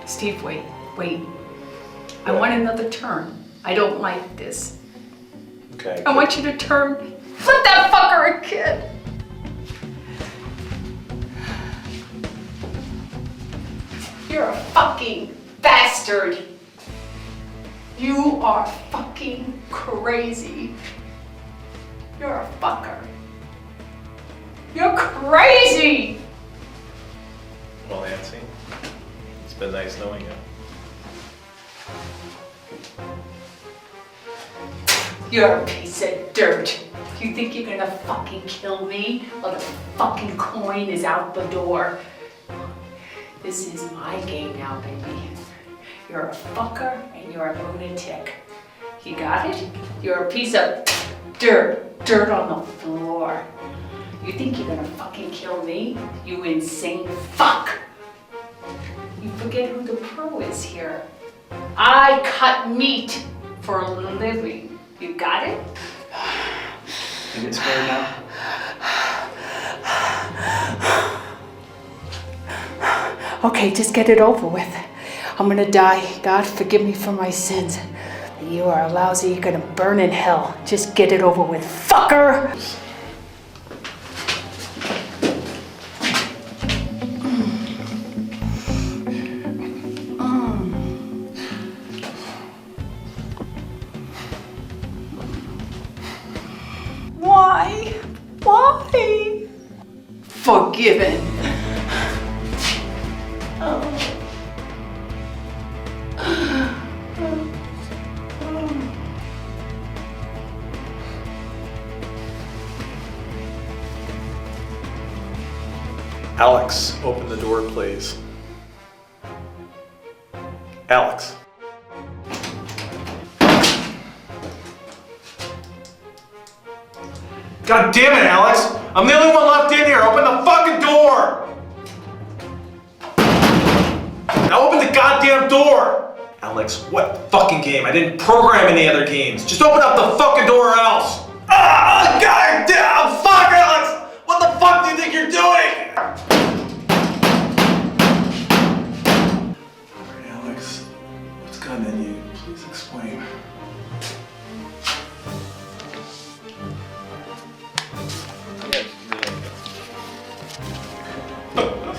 Steve, wait. I want another turn. I don't like this. Okay. I want you to turn. Flip that fucker a kid. You're a fucking bastard. You are fucking crazy. You're a fucker. You're crazy. Well, Nancy, it's been nice knowing you. You're a piece of dirt. You think you're gonna fucking kill me? Well, the fucking coin is out the door. This is my game now, baby. You're a fucker and you're a lunatic. You got it? You're a piece of dirt on the floor. You think you're gonna fucking kill me? You insane fuck! You forget who the pro is here. I cut meat for a living. You got it? You get scared now? Okay, just get it over with. I'm gonna die. God, forgive me for my sins. You are lousy. You're gonna burn in hell. Just get it over with, fucker! Why? Why? Forgiven. Alex, open the door, please. Alex. God damn it, Alex! I'm the only one left in here! Open the fucking door! Now open the goddamn door! Alex, what fucking game? I didn't program any other games. Just open up the fucking door or else! Ah, goddamn! Fuck, Alex! What the fuck do you think you're doing? Alright, Alex. What's gone in you? Please explain. Ugh.